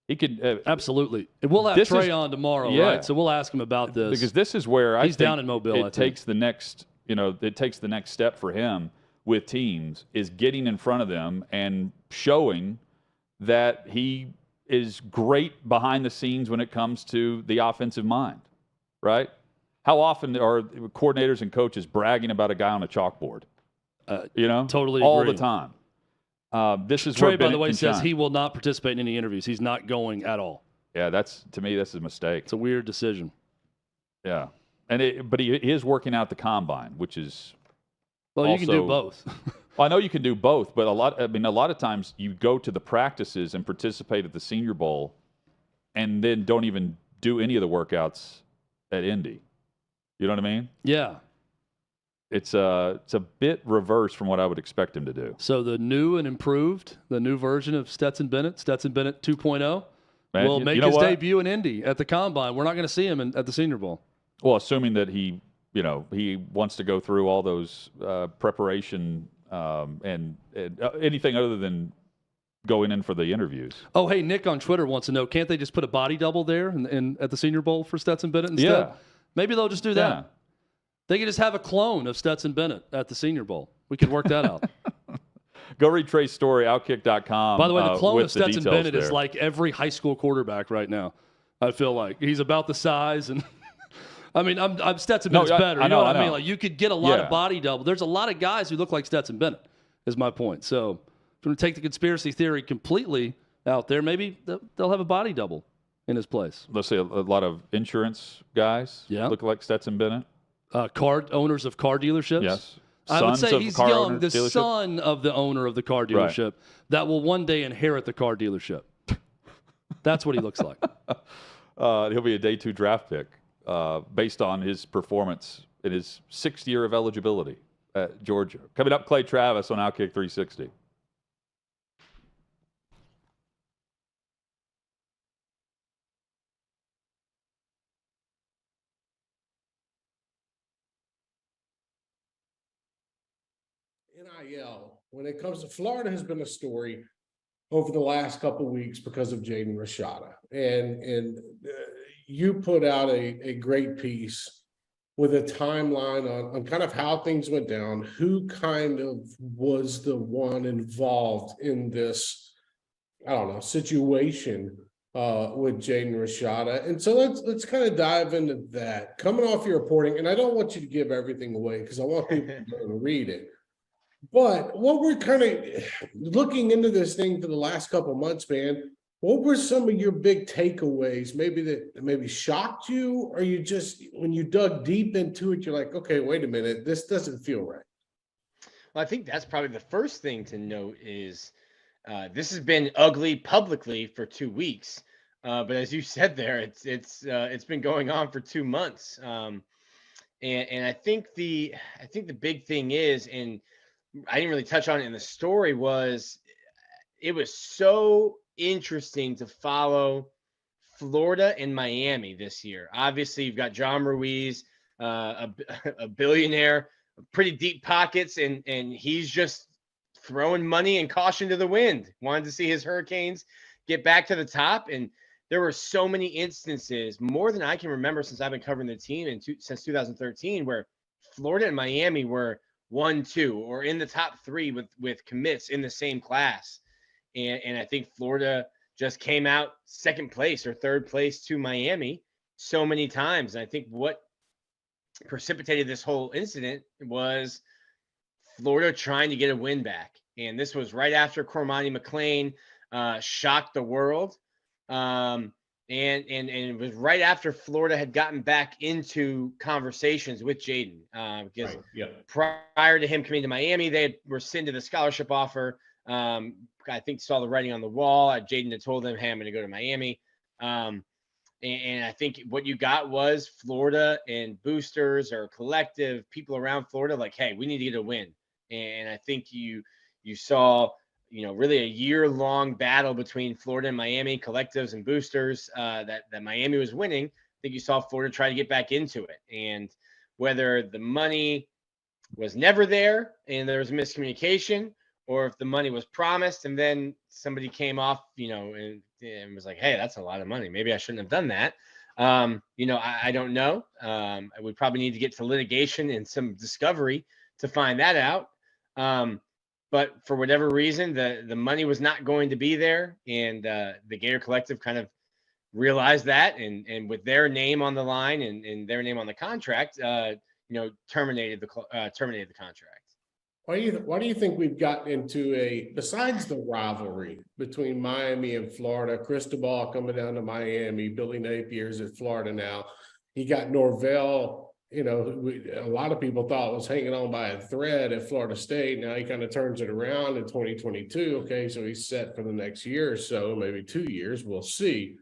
He could absolutely. We'll have Trey on tomorrow, right? So we'll ask him about this because this is where he's down in Mobile. It takes the next, it takes the next step for him with teams is getting in front of them and showing that he is great behind the scenes when it comes to the offensive mind, right? How often are coordinators and coaches bragging about a guy on a chalkboard? Totally all agree. the time. This is Trey, where by the way, says shine. he will not participate in any interviews. He's not going at all. Yeah, to me, that's a mistake. It's a weird decision. Yeah, but he is working out the combine, which is well, you can do both. Well, I know you can do both, but a lot of times you go to the practices and participate at the Senior Bowl, and then don't even do any of the workouts at Indy. You know what I mean? Yeah. It's a bit reverse from what I would expect him to do. So the new and improved, the new version of Stetson Bennett 2.0, will make his debut in Indy at the Combine. We're not going to see him at the Senior Bowl. Well, assuming that he wants to go through all those preparation and anything other than going in for the interviews. Oh, hey, Nick on Twitter wants to know, can't they just put a body double there at the Senior Bowl for Stetson Bennett instead? Yeah. Maybe they'll just do that. Yeah. They could just have a clone of Stetson Bennett at the Senior Bowl. We could work that out. Go read Trey's story, OutKick.com. By the way, the clone of Stetson Bennett there. is like every high school quarterback right now. I feel like he's about the size, and I mean, I'm Stetson Bennett's better. You know what I mean? Like you could get a lot of body double. There's a lot of guys who look like Stetson Bennett. Is my point. So if you want to take the conspiracy theory completely out there, maybe they'll have a body double in his place. Let's say a lot of insurance guys look like Stetson Bennett. Car owners of car dealerships. Yes. I would say he's young, the son of the owner of the car dealership that will one day inherit the car dealership. That's what he looks like. He'll be a day 2 draft pick based on his performance in his 6th year of eligibility at Georgia. Coming up, Clay Travis on OutKick 360. NIL, when it comes to Florida, has been a story over the last couple of weeks because of Jaden Rashada. And you put out a great piece with a timeline on kind of how things went down, who kind of was the one involved in this, I don't know, situation with Jaden Rashada. And so let's kind of dive into that. Coming off your reporting, and I don't want you to give everything away because I want people to read it. But what we're kind of looking into this thing for the last couple of months, man, What were some of your big takeaways? Maybe shocked you, or you just, when you dug deep into it, you're like, okay, wait a minute, this doesn't feel right. Well, I think that's probably the first thing to note is this has been ugly publicly for 2 weeks, but as you said there, it's been going on for 2 months, and I think the big thing is, and I didn't really touch on it in the story, was it was so interesting to follow Florida and Miami this year. Obviously, you've got John Ruiz, a billionaire, pretty deep pockets, and he's just throwing money and caution to the wind. Wanted to see his Hurricanes get back to the top, and there were so many instances, more than I can remember since I've been covering the team since 2013, where Florida and Miami were 1-2 or in the top 3 with commits in the same class. And I think Florida just came out second place or third place to Miami so many times. And I think what precipitated this whole incident was Florida trying to get a win back. And this was right after Cormani McClain shocked the world. And it was right after Florida had gotten back into conversations with Jaden. Because prior to him coming to Miami, they had rescinded the scholarship offer. I think saw the writing on the wall. Jaden had told them, hey, I'm going to go to Miami. And I think what you got was Florida and boosters or collective people around Florida like, hey, we need to get a win. And I think you saw, really a year-long battle between Florida and Miami, collectives and boosters, that Miami was winning. I think you saw Florida try to get back into it. And whether the money was never there and there was miscommunication, or if the money was promised and then somebody came off, and was like, hey, that's a lot of money. Maybe I shouldn't have done that. I don't know. We probably need to get to litigation and some discovery to find that out. But for whatever reason, the money was not going to be there. And the Gator Collective kind of realized that. And with their name on the line and their name on the contract, terminated the contract. Why do you think we've gotten into besides the rivalry between Miami and Florida, Cristobal coming down to Miami, Billy Napier's at Florida now. You got Norvell, a lot of people thought was hanging on by a thread at Florida State. Now he kind of turns it around in 2022. Okay, so he's set for the next year or so, maybe 2 years. We'll see.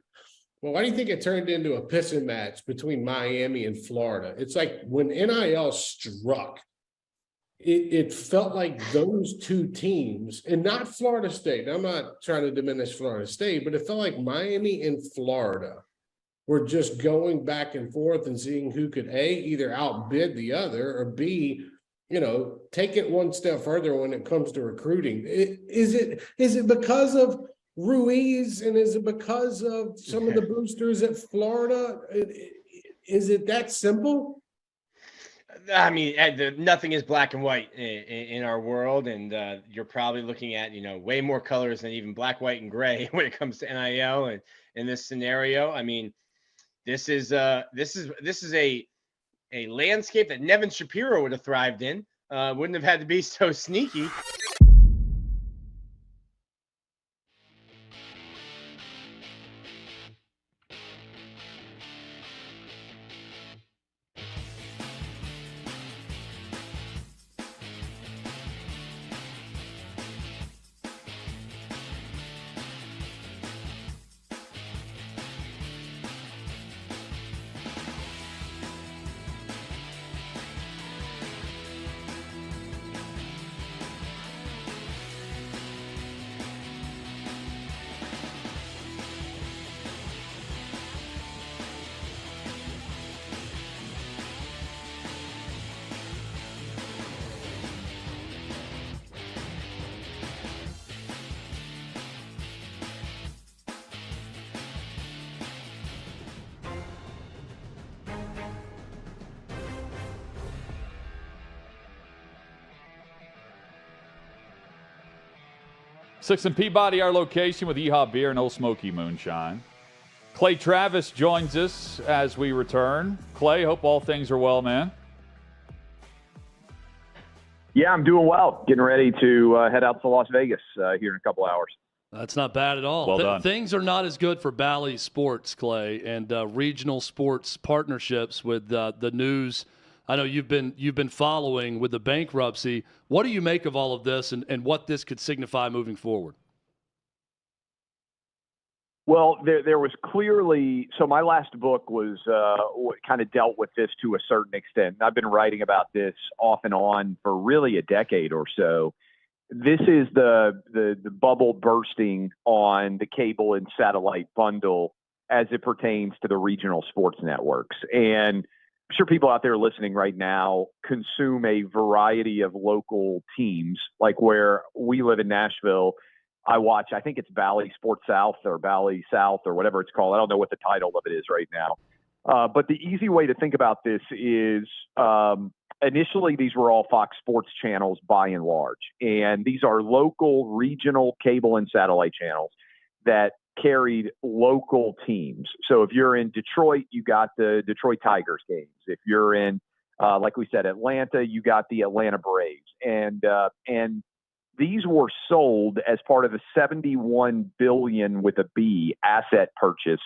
Well, why do you think it turned into a pissing match between Miami and Florida? It's like when NIL struck, it felt like those two teams, and not Florida State. I'm not trying to diminish Florida State, but it felt like Miami and Florida were just going back and forth and seeing who could either outbid the other, or B, take it one step further when it comes to recruiting. Is it because of Ruiz, and is it because of some of the boosters at Florida? Is it that simple? I mean, nothing is black and white in our world, and you're probably looking at way more colors than even black, white, and gray when it comes to NIL and in this scenario. I mean, this is a landscape that Nevin Shapiro would have thrived in. Wouldn't have had to be so sneaky. Sixth and Peabody, our location with Yeehaw Beer and Old Smoky Moonshine. Clay Travis joins us as we return. Clay, hope all things are well, man. Yeah, I'm doing well. Getting ready to head out to Las Vegas here in a couple hours. That's not bad at all. Well done. Things are not as good for Bally Sports, Clay, and regional sports partnerships with the news. I know you've been following with the bankruptcy. What do you make of all of this and what this could signify moving forward? Well, there was clearly – so my last book was kind of dealt with this to a certain extent. I've been writing about this off and on for really a decade or so. This is the bubble bursting on the cable and satellite bundle as it pertains to the regional sports networks. And I'm sure people out there listening right now consume a variety of local teams, like where we live in Nashville. I watch, I think it's Bally Sports South or Bally South or whatever it's called. I don't know what the title of it is right now. But the easy way to think about this is initially these were all Fox Sports channels by and large. And these are local, regional cable and satellite channels that carried local teams. So if you're in Detroit, you got the Detroit Tigers games. If you're in, like we said, Atlanta, you got the Atlanta Braves. And these were sold as part of the $71 billion with a B asset purchase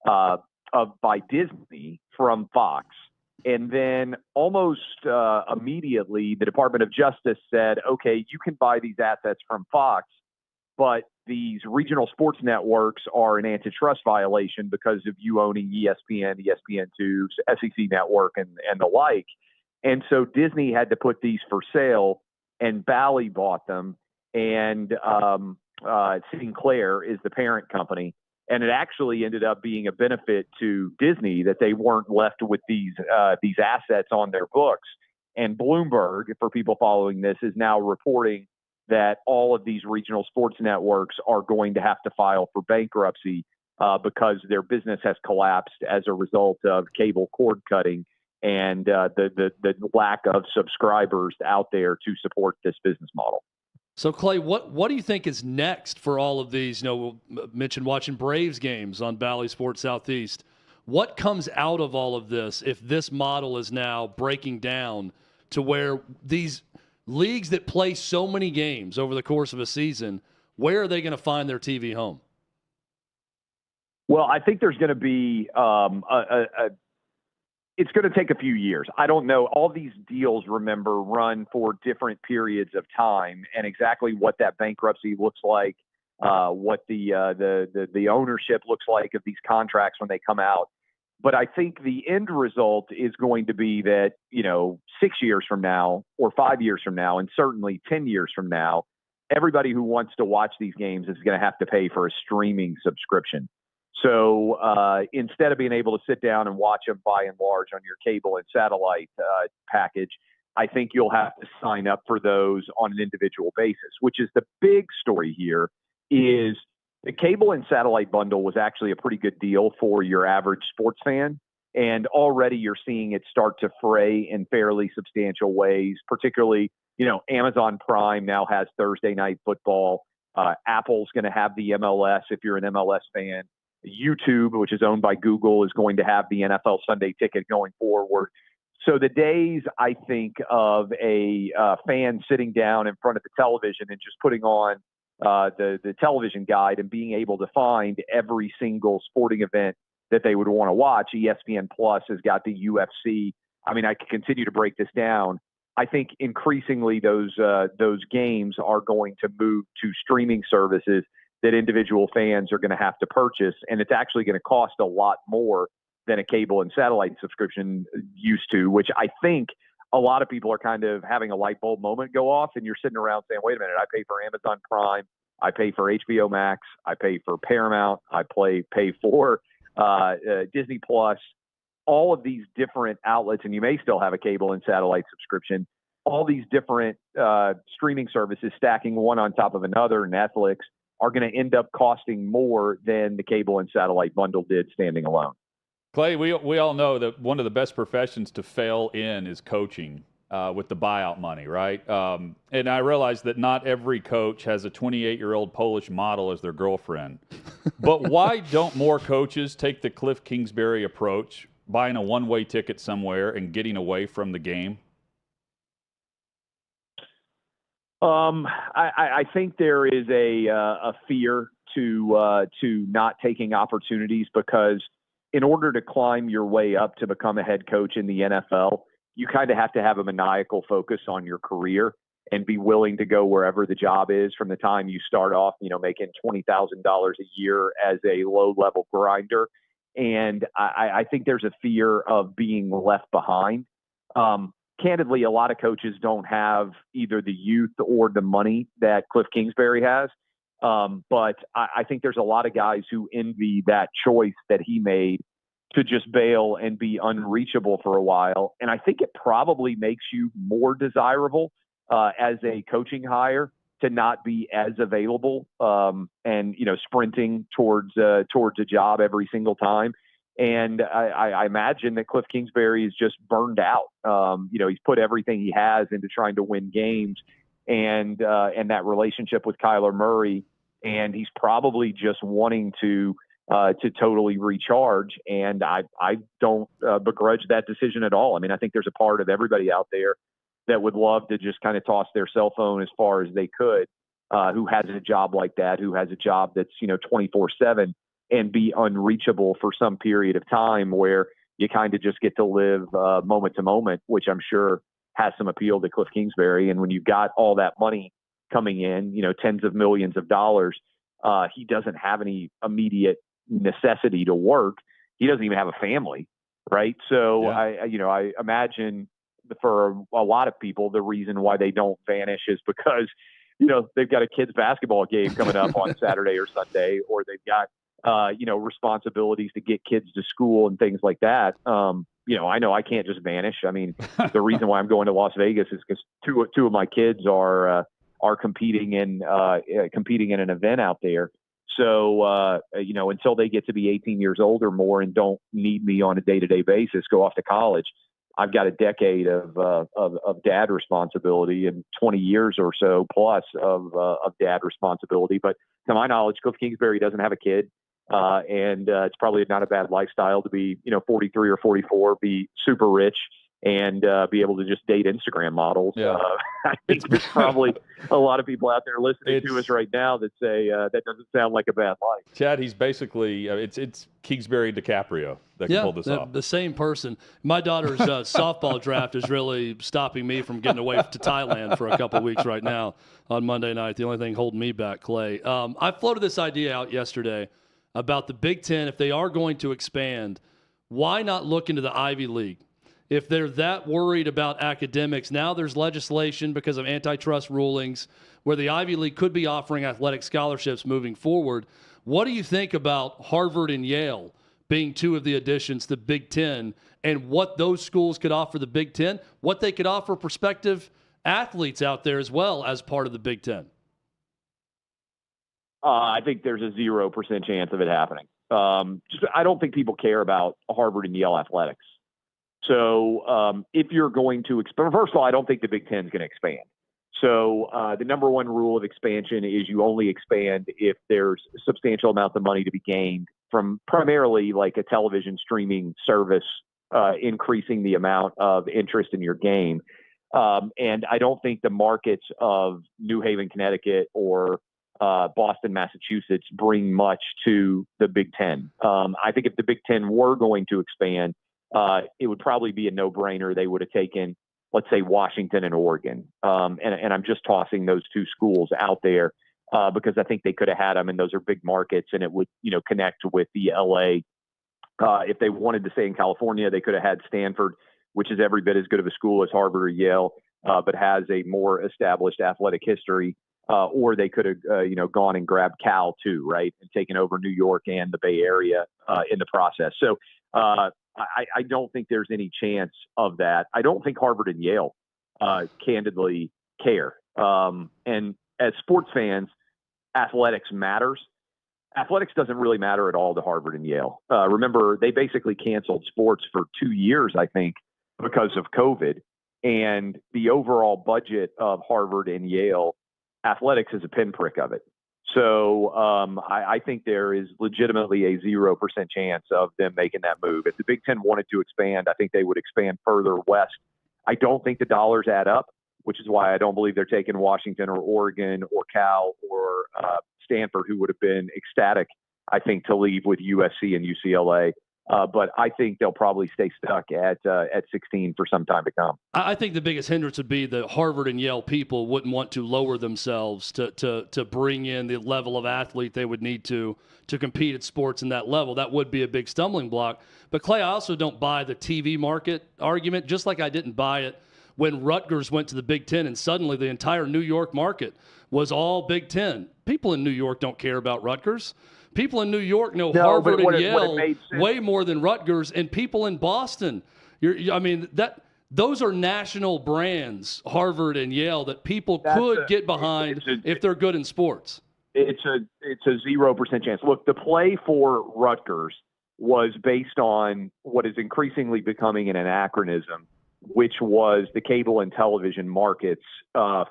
by Disney from Fox. And then almost immediately, the Department of Justice said, okay, you can buy these assets from Fox, but these regional sports networks are an antitrust violation because of you owning ESPN, ESPN2, SEC Network, and the like. And so Disney had to put these for sale, and Bally bought them, and Sinclair is the parent company. And it actually ended up being a benefit to Disney that they weren't left with these assets on their books. And Bloomberg, for people following this, is now reporting that all of these regional sports networks are going to have to file for bankruptcy because their business has collapsed as a result of cable cord cutting and the lack of subscribers out there to support this business model. So, Clay, what do you think is next for all of these? You know, we'll mention watching Braves games on Bally Sports Southeast. What comes out of all of this if this model is now breaking down to where these leagues that play so many games over the course of a season, where are they going to find their TV home? Well, I think there's going to be it's going to take a few years. I don't know. All these deals, remember, run for different periods of time, and exactly what that bankruptcy looks like, what the ownership looks like of these contracts when they come out. But I think the end result is going to be that, 6 years from now or 5 years from now, and certainly 10 years from now, everybody who wants to watch these games is going to have to pay for a streaming subscription. So instead of being able to sit down and watch them by and large on your cable and satellite package, I think you'll have to sign up for those on an individual basis, which is the big story here. Is the cable and satellite bundle was actually a pretty good deal for your average sports fan. And already you're seeing it start to fray in fairly substantial ways, particularly, Amazon Prime now has Thursday Night Football. Apple's going to have the MLS if you're an MLS fan. YouTube, which is owned by Google, is going to have the NFL Sunday Ticket going forward. So the days, I think, of a fan sitting down in front of the television and just putting on the television guide and being able to find every single sporting event that they would want to watch. ESPN Plus has got the UFC. I mean, I could continue to break this down. I think increasingly those games are going to move to streaming services that individual fans are going to have to purchase, and it's actually going to cost a lot more than a cable and satellite subscription used to, which I think a lot of people are kind of having a light bulb moment go off, and you're sitting around saying, wait a minute, I pay for Amazon Prime, I pay for HBO Max, I pay for Paramount, I pay for Disney Plus, all of these different outlets, and you may still have a cable and satellite subscription, all these different streaming services stacking one on top of another, Netflix, are going to end up costing more than the cable and satellite bundle did standing alone. Clay, we all know that one of the best professions to fail in is coaching with the buyout money, right? And I realize that not every coach has a 28-year-old Polish model as their girlfriend. But why don't more coaches take the Cliff Kingsbury approach, buying a one-way ticket somewhere and getting away from the game? I think there is a fear to not taking opportunities, because in order to climb your way up to become a head coach in the NFL, you kind of have to have a maniacal focus on your career and be willing to go wherever the job is from the time you start off, making $20,000 a year as a low-level grinder. And I think there's a fear of being left behind. Candidly, a lot of coaches don't have either the youth or the money that Cliff Kingsbury has. But I think there's a lot of guys who envy that choice that he made to just bail and be unreachable for a while. And I think it probably makes you more desirable as a coaching hire to not be as available and sprinting towards a job every single time. And I imagine that Cliff Kingsbury is just burned out. He's put everything he has into trying to win games, and that relationship with Kyler Murray, and he's probably just wanting to totally recharge. And I don't begrudge that decision at all. I mean, I think there's a part of everybody out there that would love to just kind of toss their cell phone as far as they could, who has a job like that, who has a job that's 24/7. And be unreachable for some period of time where you kind of just get to live moment to moment, which I'm sure has some appeal to Cliff Kingsbury. And when you've got all that money coming in, tens of millions of dollars, he doesn't have any immediate necessity to work. He doesn't even have a family, right? So yeah. I imagine for a lot of people, the reason why they don't vanish is because, they've got a kid's basketball game coming up on Saturday or Sunday, or they've got responsibilities to get kids to school and things like that. I know I can't just vanish. I mean, the reason why I'm going to Las Vegas is because two of my kids are competing in an event out there. So, until they get to be 18 years old or more and don't need me on a day-to-day basis, go off to college, I've got a decade of dad responsibility and 20 years or so plus of dad responsibility. But to my knowledge, Cliff Kingsbury doesn't have a kid. And it's probably not a bad lifestyle to be, 43 or 44, be super rich and be able to just date Instagram models. Yeah. I think there's probably a lot of people out there listening to us right now that say that doesn't sound like a bad life. Chad, he's basically it's Kingsbury DiCaprio that can pull this off. The same person. My daughter's softball draft is really stopping me from getting away to Thailand for a couple of weeks right now on Monday night. The only thing holding me back, Clay. I floated this idea out yesterday about the Big Ten. If they are going to expand, why not look into the Ivy League? If they're that worried about academics, now there's legislation because of antitrust rulings where the Ivy League could be offering athletic scholarships moving forward. What do you think about Harvard and Yale being two of the additions to the Big Ten, and what those schools could offer the Big Ten, what they could offer prospective athletes out there as well as part of the Big Ten? I think there's a 0% chance of it happening. I don't think people care about Harvard and Yale athletics. So if you're going to expand, first of all, I don't think the Big Ten is going to expand. So the number one rule of expansion is you only expand if there's substantial amounts of money to be gained from primarily like a television streaming service, increasing the amount of interest in your game. And I don't think the markets of New Haven, Connecticut, or Boston, Massachusetts bring much to the Big Ten. I think if the Big Ten were going to expand, it would probably be a no-brainer. They would have taken, let's say, Washington and Oregon. And I'm just tossing those two schools out there because I think they could have had them, and those are big markets, and it would, connect with the LA. If they wanted to stay in California, they could have had Stanford, which is every bit as good of a school as Harvard or Yale, but has a more established athletic history. Or they could have, gone and grabbed Cal too, right, and taken over New York and the Bay Area in the process. So I don't think there's any chance of that. I don't think Harvard and Yale, candidly, care. And as sports fans, athletics matters. Athletics doesn't really matter at all to Harvard and Yale. Remember, they basically canceled sports for 2 years, I think, because of COVID. And the overall budget of Harvard and Yale, athletics is a pinprick of it. So I think there is legitimately a 0% chance of them making that move. If the Big Ten wanted to expand, I think they would expand further west. I don't think the dollars add up. which is why I don't believe they're taking Washington or Oregon or Cal or Stanford, who would have been ecstatic, I think, to leave with USC and UCLA. But I think they'll probably stay stuck at 16 for some time to come. I think the biggest hindrance would be that Harvard and Yale people wouldn't want to lower themselves to bring in the level of athlete they would need to compete at sports in that level. That would be a big stumbling block. But, Clay, I also don't buy the TV market argument, just like I didn't buy it when Rutgers went to the Big Ten and suddenly the entire New York market was all Big Ten. People in New York don't care about Rutgers. People in New York know Harvard and Yale way more than Rutgers, and people in Boston. Those are national brands, Harvard and Yale, that people could get behind if they're good in sports. It's a 0% chance. Look, the play for Rutgers was based on what is increasingly becoming an anachronism, which was the cable and television markets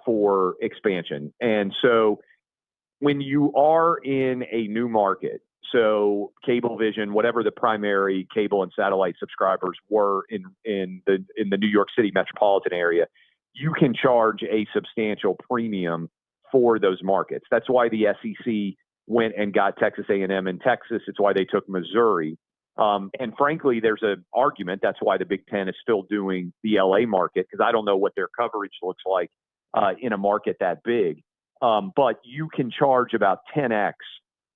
for expansion. And so when you are in a new market, so Cablevision, whatever the primary cable and satellite subscribers were in the New York City metropolitan area, you can charge a substantial premium for those markets. That's why the SEC went and got Texas A&M in Texas. It's why they took Missouri. And frankly, there's an argument. That's why the Big Ten is still doing the LA market, because I don't know what their coverage looks like in a market that big. But you can charge about 10x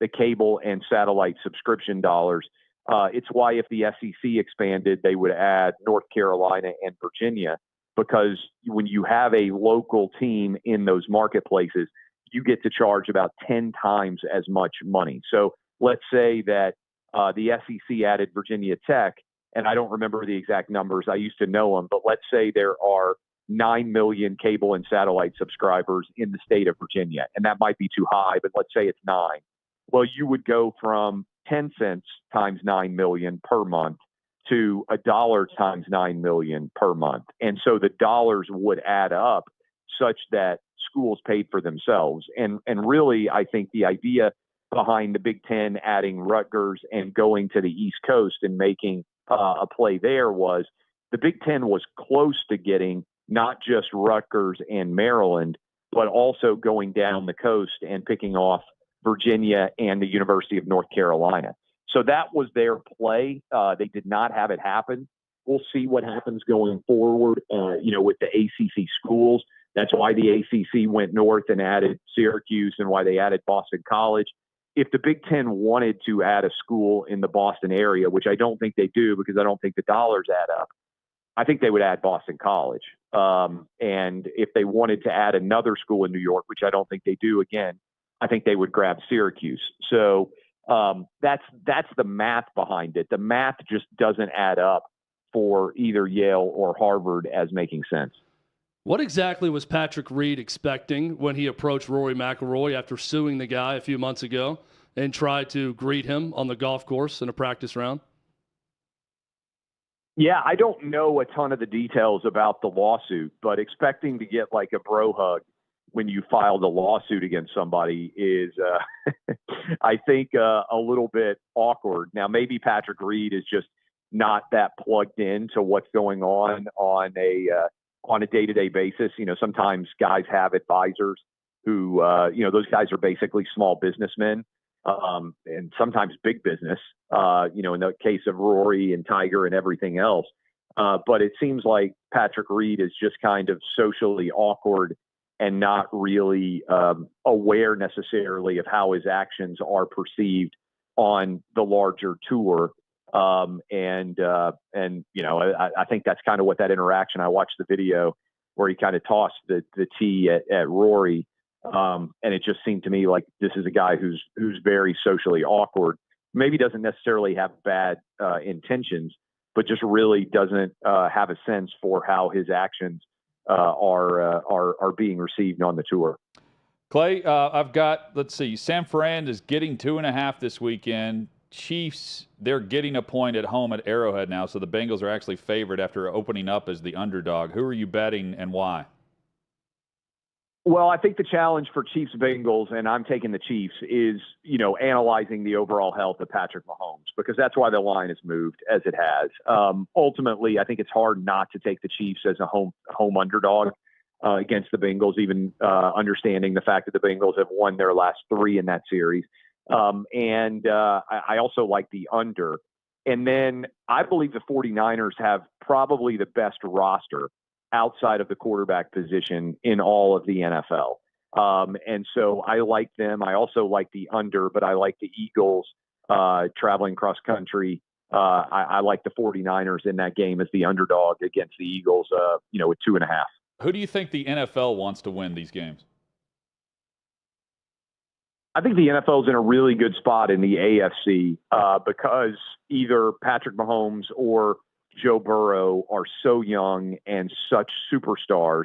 the cable and satellite subscription dollars. It's why if the SEC expanded, they would add North Carolina and Virginia, because when you have a local team in those marketplaces, you get to charge about 10 times as much money. So let's say that the SEC added Virginia Tech, and I don't remember the exact numbers. I used to know them, but let's say there are 9 million cable and satellite subscribers in the state of Virginia, and that might be too high, but let's say it's 9. Well, you would go from 10 cents times 9 million per month to $1 times 9 million per month. And so the dollars would add up such that schools paid for themselves. And really, I think the idea behind the Big Ten adding Rutgers and going to the East Coast and making a play there was the Big Ten was close to getting not just Rutgers and Maryland, but also going down the coast and picking off Virginia and the University of North Carolina. So that was their play. They did not have it happen. We'll see what happens going forward, with the ACC schools. That's why the ACC went north and added Syracuse and why they added Boston College. If the Big Ten wanted to add a school in the Boston area, which I don't think they do because I don't think the dollars add up, I think they would add Boston College. And if they wanted to add another school in New York, which I don't think they do, again, I think they would grab Syracuse. So that's the math behind it. The math just doesn't add up for either Yale or Harvard as making sense. What exactly was Patrick Reed expecting when he approached Rory McIlroy after suing the guy a few months ago and tried to greet him on the golf course in a practice round? Yeah, I don't know a ton of the details about the lawsuit, but expecting to get like a bro hug when you filed a lawsuit against somebody is, I think, a little bit awkward. Now, maybe Patrick Reed is just not that plugged in to what's going on a day-to-day basis. Sometimes guys have advisors who, those guys are basically small businessmen and sometimes big business, in the case of Rory and Tiger and everything else. But it seems like Patrick Reed is just kind of socially awkward and not really aware necessarily of how his actions are perceived on the larger tour. I think that's kind of what that interaction. I watched the video where he kind of tossed the tee at Rory, and it just seemed to me like this is a guy who's very socially awkward. Maybe doesn't necessarily have bad intentions, but just really doesn't have a sense for how his actions are being received on the tour. Clay, I've got, let's see, San Fran is getting 2.5 this weekend. Chiefs, they're getting a point at home at Arrowhead now, so the Bengals are actually favored after opening up as the underdog. Who are you betting and why? Well, I think the challenge for Chiefs Bengals, and I'm taking the Chiefs, is, analyzing the overall health of Patrick Mahomes, because that's why the line has moved as it has. Ultimately, I think it's hard not to take the Chiefs as a home underdog. against the Bengals, even understanding the fact that the Bengals have won their last 3 in that series. I also like the under. And then I believe the 49ers have probably the best roster outside of the quarterback position in all of the NFL. And so I like them. I also like the under, but I like the Eagles traveling cross country. I like the 49ers in that game as the underdog against the Eagles, with 2.5. Who do you think the NFL wants to win these games? I think the NFL is in a really good spot in the AFC because either Patrick Mahomes or Joe Burrow are so young and such superstars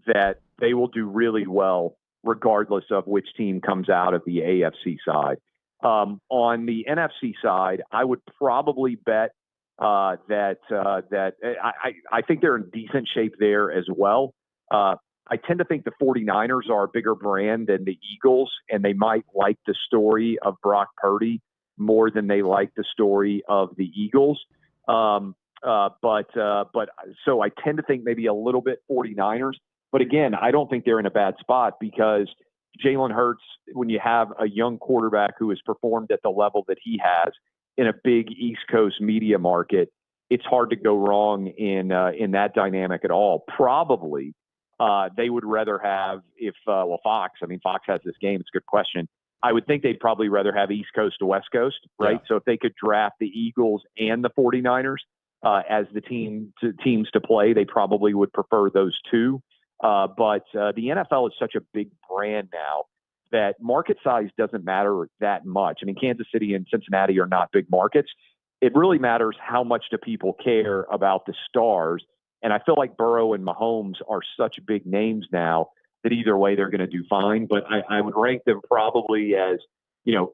that they will do really well regardless of which team comes out of the AFC side. On the NFC side, I would probably bet that I think they're in decent shape there as well. I tend to think the 49ers are a bigger brand than the Eagles, and they might like the story of Brock Purdy more than they like the story of the Eagles. But so I tend to think maybe a little bit 49ers. But again, I don't think they're in a bad spot because Jalen Hurts, when you have a young quarterback who has performed at the level that he has in a big East Coast media market, it's hard to go wrong in that dynamic at all. Probably they would rather have Fox. I mean, Fox has this game. It's a good question. I would think they'd probably rather have East Coast to West Coast, right? Yeah. So if they could draft the Eagles and the 49ers as the teams to play, they probably would prefer those two. But the NFL is such a big brand now that market size doesn't matter that much. I mean, Kansas City and Cincinnati are not big markets. It really matters how much do people care about the stars. And I feel like Burrow and Mahomes are such big names now that either way they're going to do fine. But I would rank them probably as,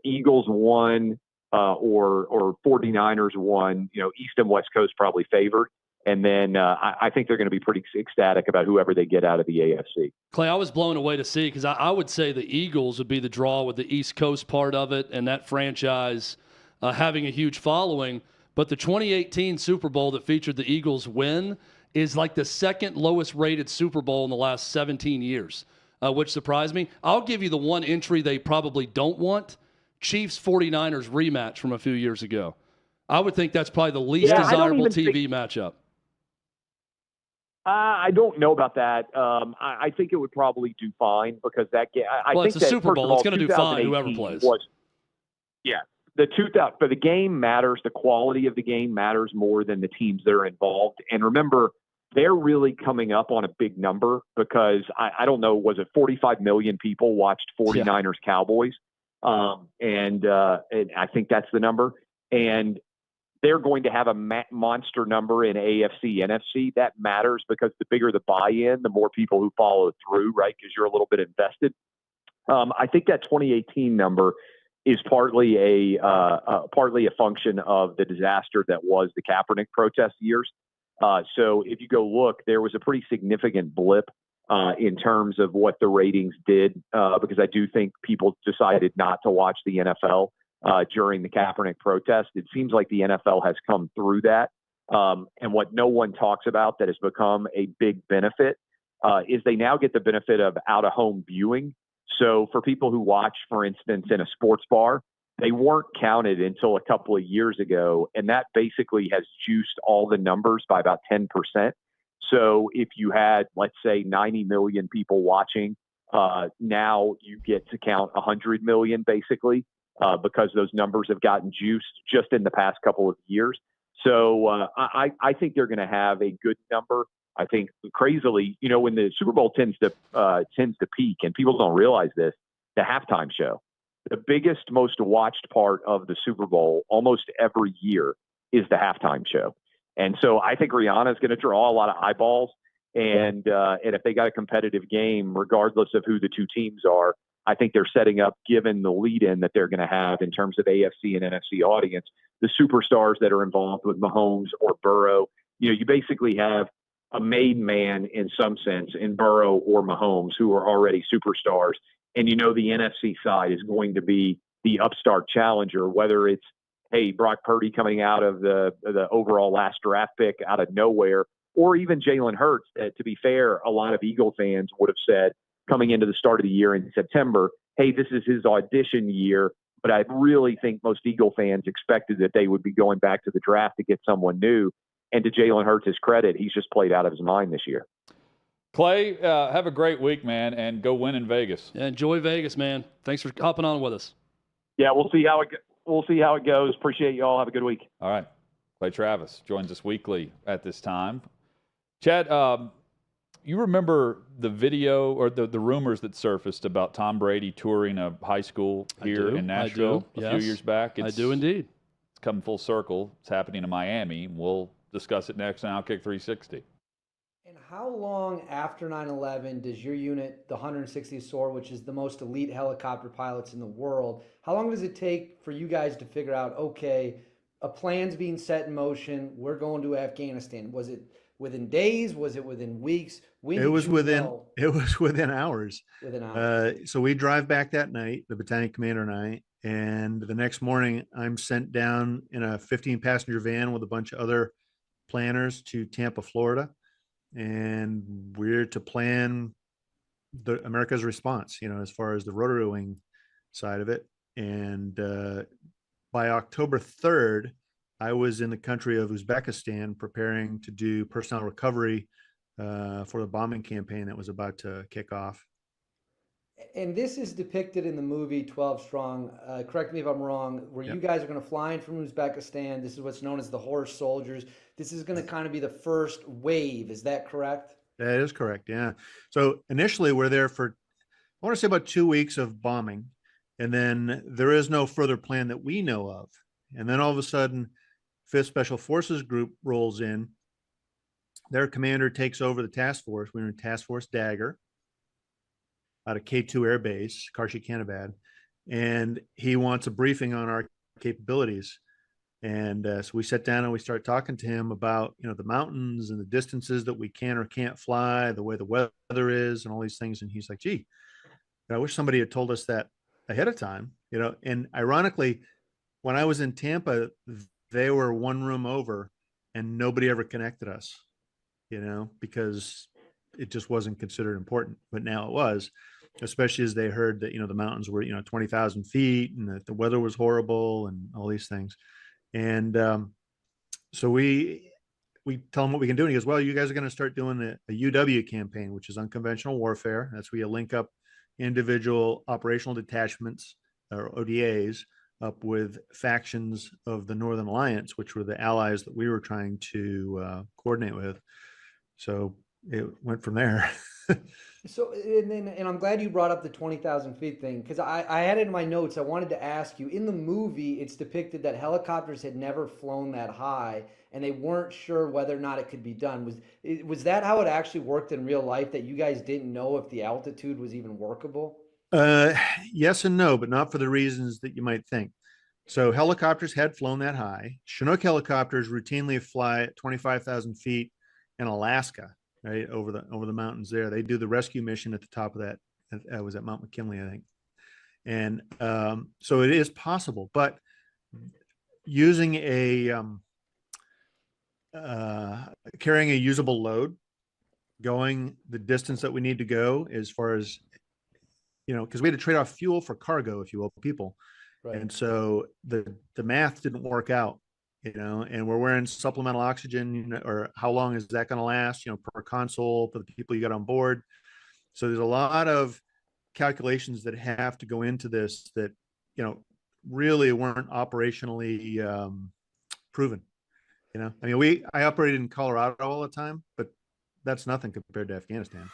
Eagles 1 or 49ers 1, East and West Coast probably favored. And then I think they're going to be pretty ecstatic about whoever they get out of the AFC. Clay, I was blown away to see because I would say the Eagles would be the draw with the East Coast part of it and that franchise having a huge following. But the 2018 Super Bowl that featured the Eagles win is like the second lowest rated Super Bowl in the last 17 years, which surprised me. I'll give you the one entry they probably don't want, Chiefs 49ers rematch from a few years ago. I would think that's probably the least desirable TV matchup. I don't know about that. I think it would probably do fine because that game. It's a Super Bowl. It's going to do fine whoever plays. But the game matters. The quality of the game matters more than the teams that are involved. And remember, they're really coming up on a big number because I don't know, was it 45 million people watched 49ers Cowboys? And I think that's the number. And they're going to have a monster number in AFC, NFC. That matters because the bigger the buy-in, the more people who follow through, right? Because you're a little bit invested. I think that 2018 number is partly a function of the disaster that was the Kaepernick protest years. So if you go look, there was a pretty significant blip in terms of what the ratings did because I do think people decided not to watch the NFL during the Kaepernick protest. It seems like the NFL has come through that. And what no one talks about that has become a big benefit is they now get the benefit of out-of-home viewing. So for people who watch, for instance, in a sports bar, they weren't counted until a couple of years ago. And that basically has juiced all the numbers by about 10%. So if you had, let's say, 90 million people watching, now you get to count 100 million basically because those numbers have gotten juiced just in the past couple of years. So I think they're going to have a good number. I think crazily, when the Super Bowl tends to peak, and people don't realize this, the halftime show, the biggest, most watched part of the Super Bowl almost every year is the halftime show. And so I think Rihanna is going to draw a lot of eyeballs. And if they got a competitive game, regardless of who the two teams are, I think they're setting up, given the lead-in that they're going to have in terms of AFC and NFC audience, the superstars that are involved with Mahomes or Burrow. You basically have a made man in some sense in Burrow or Mahomes who are already superstars. And the NFC side is going to be the upstart challenger, whether it's, hey, Brock Purdy coming out of the overall last draft pick out of nowhere, or even Jalen Hurts. To be fair, a lot of Eagle fans would have said coming into the start of the year in September, hey, this is his audition year. But I really think most Eagle fans expected that they would be going back to the draft to get someone new. And to Jalen Hurts' credit, he's just played out of his mind this year. Clay, have a great week, man, and go win in Vegas. Yeah, enjoy Vegas, man. Thanks for hopping on with us. Yeah, we'll see how it goes. Appreciate you all. Have a good week. All right. Clay Travis joins us weekly at this time. Chad, you remember the video or the rumors that surfaced about Tom Brady touring a high school here in Nashville a few years back? I do indeed. It's come full circle. It's happening in Miami. We'll discuss it next on OutKick 360. And how long after 9/11 does your unit, the 160th SOAR, which is the most elite helicopter pilots in the world, how long does it take for you guys to figure out, okay, a plan's being set in motion, we're going to Afghanistan? Was it within days? Was it within weeks? It was within hours. Within hours. So we drive back that night, the battalion commander and I, and the next morning I'm sent down in a 15-passenger van with a bunch of other planners to Tampa, Florida. And we're to plan America's response, as far as the rotary wing side of it. And by October 3rd, I was in the country of Uzbekistan preparing to do personnel recovery for the bombing campaign that was about to kick off. And this is depicted in the movie 12 Strong. Correct me if I'm wrong, where you guys are going to fly in from Uzbekistan. This is what's known as the horse soldiers. This is going to kind of be the first wave. Is that correct? That is correct, yeah. So initially we're there for, I want to say about 2 weeks of bombing. And then there is no further plan that we know of. And then all of a sudden, 5th Special Forces Group rolls in. Their commander takes over the task force. We were in Task Force Dagger out of K2 Air Base, Karshi-Kanabad, and he wants a briefing on our capabilities. And so we sat down and we started talking to him about, the mountains and the distances that we can or can't fly, the way the weather is and all these things. And he's like, gee, I wish somebody had told us that ahead of time, And ironically, when I was in Tampa, they were one room over and nobody ever connected us, because it just wasn't considered important. But now it was, especially as they heard that, the mountains were, 20,000 feet and that the weather was horrible and all these things. And so we tell them what we can do. And he goes, well, you guys are going to start doing a UW campaign, which is unconventional warfare. That's where you link up individual operational detachments or ODAs up with factions of the Northern Alliance, which were the allies that we were trying to coordinate with. So it went from there. So, and I'm glad you brought up the 20,000 feet thing, because I had it in my notes. I wanted to ask you, in the movie, it's depicted that helicopters had never flown that high, and they weren't sure whether or not it could be done. Was that how it actually worked in real life, that you guys didn't know if the altitude was even workable? Yes and no, but not for the reasons that you might think. So helicopters had flown that high. Chinook helicopters routinely fly at 25,000 feet in Alaska, right over the mountains there. They do the rescue mission at the top of that. It was at Mount McKinley, I think. And so it is possible, but using carrying a usable load, going the distance that we need to go as far as, because we had to trade off fuel for cargo, if you will, people. Right. And so the math didn't work out, and we're wearing supplemental oxygen, or how long is that going to last, per console for the people you got on board. So there's a lot of calculations that have to go into this that, really weren't operationally proven. I operated in Colorado all the time, but that's nothing compared to Afghanistan.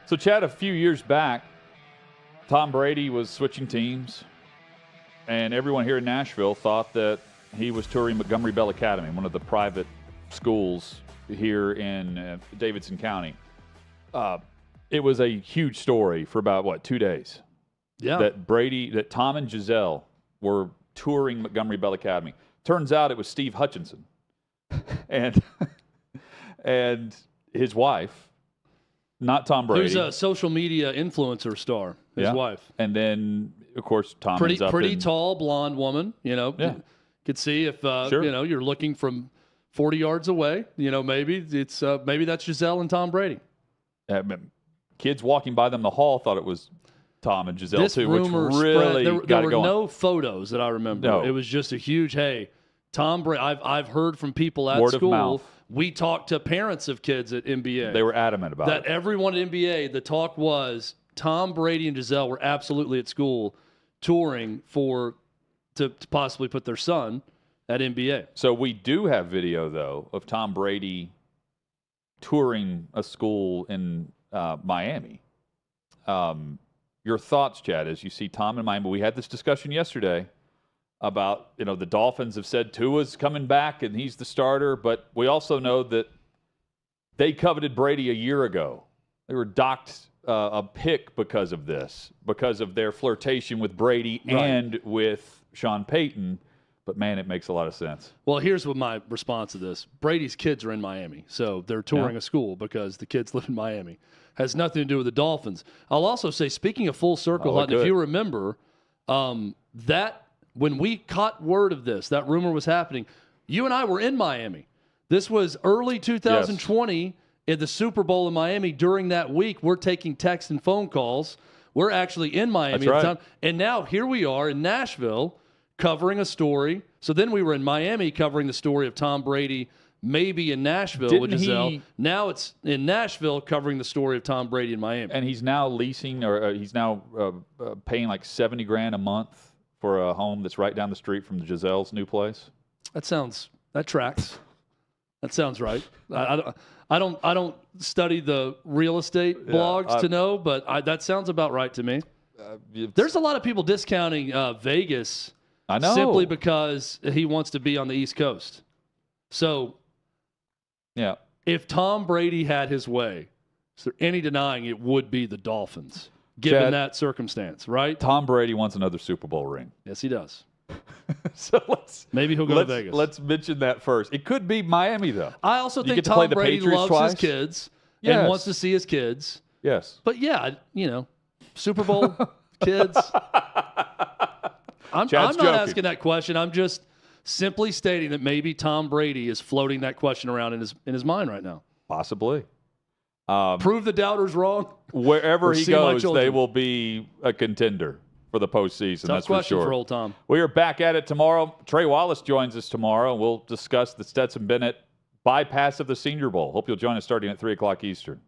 So, Chad, a few years back, Tom Brady was switching teams, and everyone here in Nashville thought that he was touring Montgomery Bell Academy, one of the private schools here in Davidson County. It was a huge story for about, 2 days? Yeah. That Tom and Giselle were touring Montgomery Bell Academy. Turns out it was Steve Hutchinson and his wife, not Tom Brady. Who's a social media influencer star, his wife. And then, of course, Tom ends up pretty tall, blonde woman, You could see if, you're looking from 40 yards away, maybe it's maybe that's Giselle and Tom Brady. Kids walking by them in the hall thought it was Tom and Giselle, this too, which really there were going. no photos that I remember. No. It was just a huge, hey, Tom Brady. I've heard from people at Word of school. mouth. We talked to parents of kids at NBA. They were adamant about that. Everyone at NBA, the talk was Tom Brady and Giselle were absolutely at school touring to possibly put their son at NBA. So we do have video, though, of Tom Brady touring a school in Miami. Your thoughts, Chad, as you see Tom in Miami. We had this discussion yesterday about, the Dolphins have said Tua's coming back and he's the starter, but we also know that they coveted Brady a year ago. They were docked a pick because of this, because of their flirtation with Brady and with Sean Payton. But, man, it makes a lot of sense. Well, here's what my response to this. Brady's kids are in Miami, so they're touring a school because the kids live in Miami. Has nothing to do with the Dolphins. I'll also say, speaking of full circle, Hutton, if you remember, that when we caught word of this, that rumor was happening, you and I were in Miami. This was early 2020 in the Super Bowl in Miami. During that week, we're taking texts and phone calls. We're actually in Miami at the time. And now here we are in Nashville covering a story. So then we were in Miami covering the story of Tom Brady maybe in Nashville with Giselle. Now it's in Nashville covering the story of Tom Brady in Miami. And he's now leasing, or he's now paying like $70,000 a month for a home that's right down the street from Giselle's new place. That tracks. That sounds right. I don't study the real estate blogs to know, but that sounds about right to me. There's a lot of people discounting Vegas. I know. Simply because he wants to be on the East Coast. So, if Tom Brady had his way, is there any denying it would be the Dolphins, given that circumstance, right? Tom Brady wants another Super Bowl ring. Yes, he does. So maybe he'll go to Vegas. Let's mention that first. It could be Miami, though. I also think Tom Brady loves his kids and wants to see his kids. Yes. But Super Bowl, kids. I'm not asking that question. I'm just simply stating that maybe Tom Brady is floating that question around in his mind right now. Possibly. Prove the doubters wrong. Wherever he goes, they will be a contender for the postseason. Tough that's question for sure. For old Tom. We are back at it tomorrow. Trey Wallace joins us tomorrow. We'll discuss the Stetson Bennett bypass of the Senior Bowl. Hope you'll join us starting at 3 o'clock Eastern.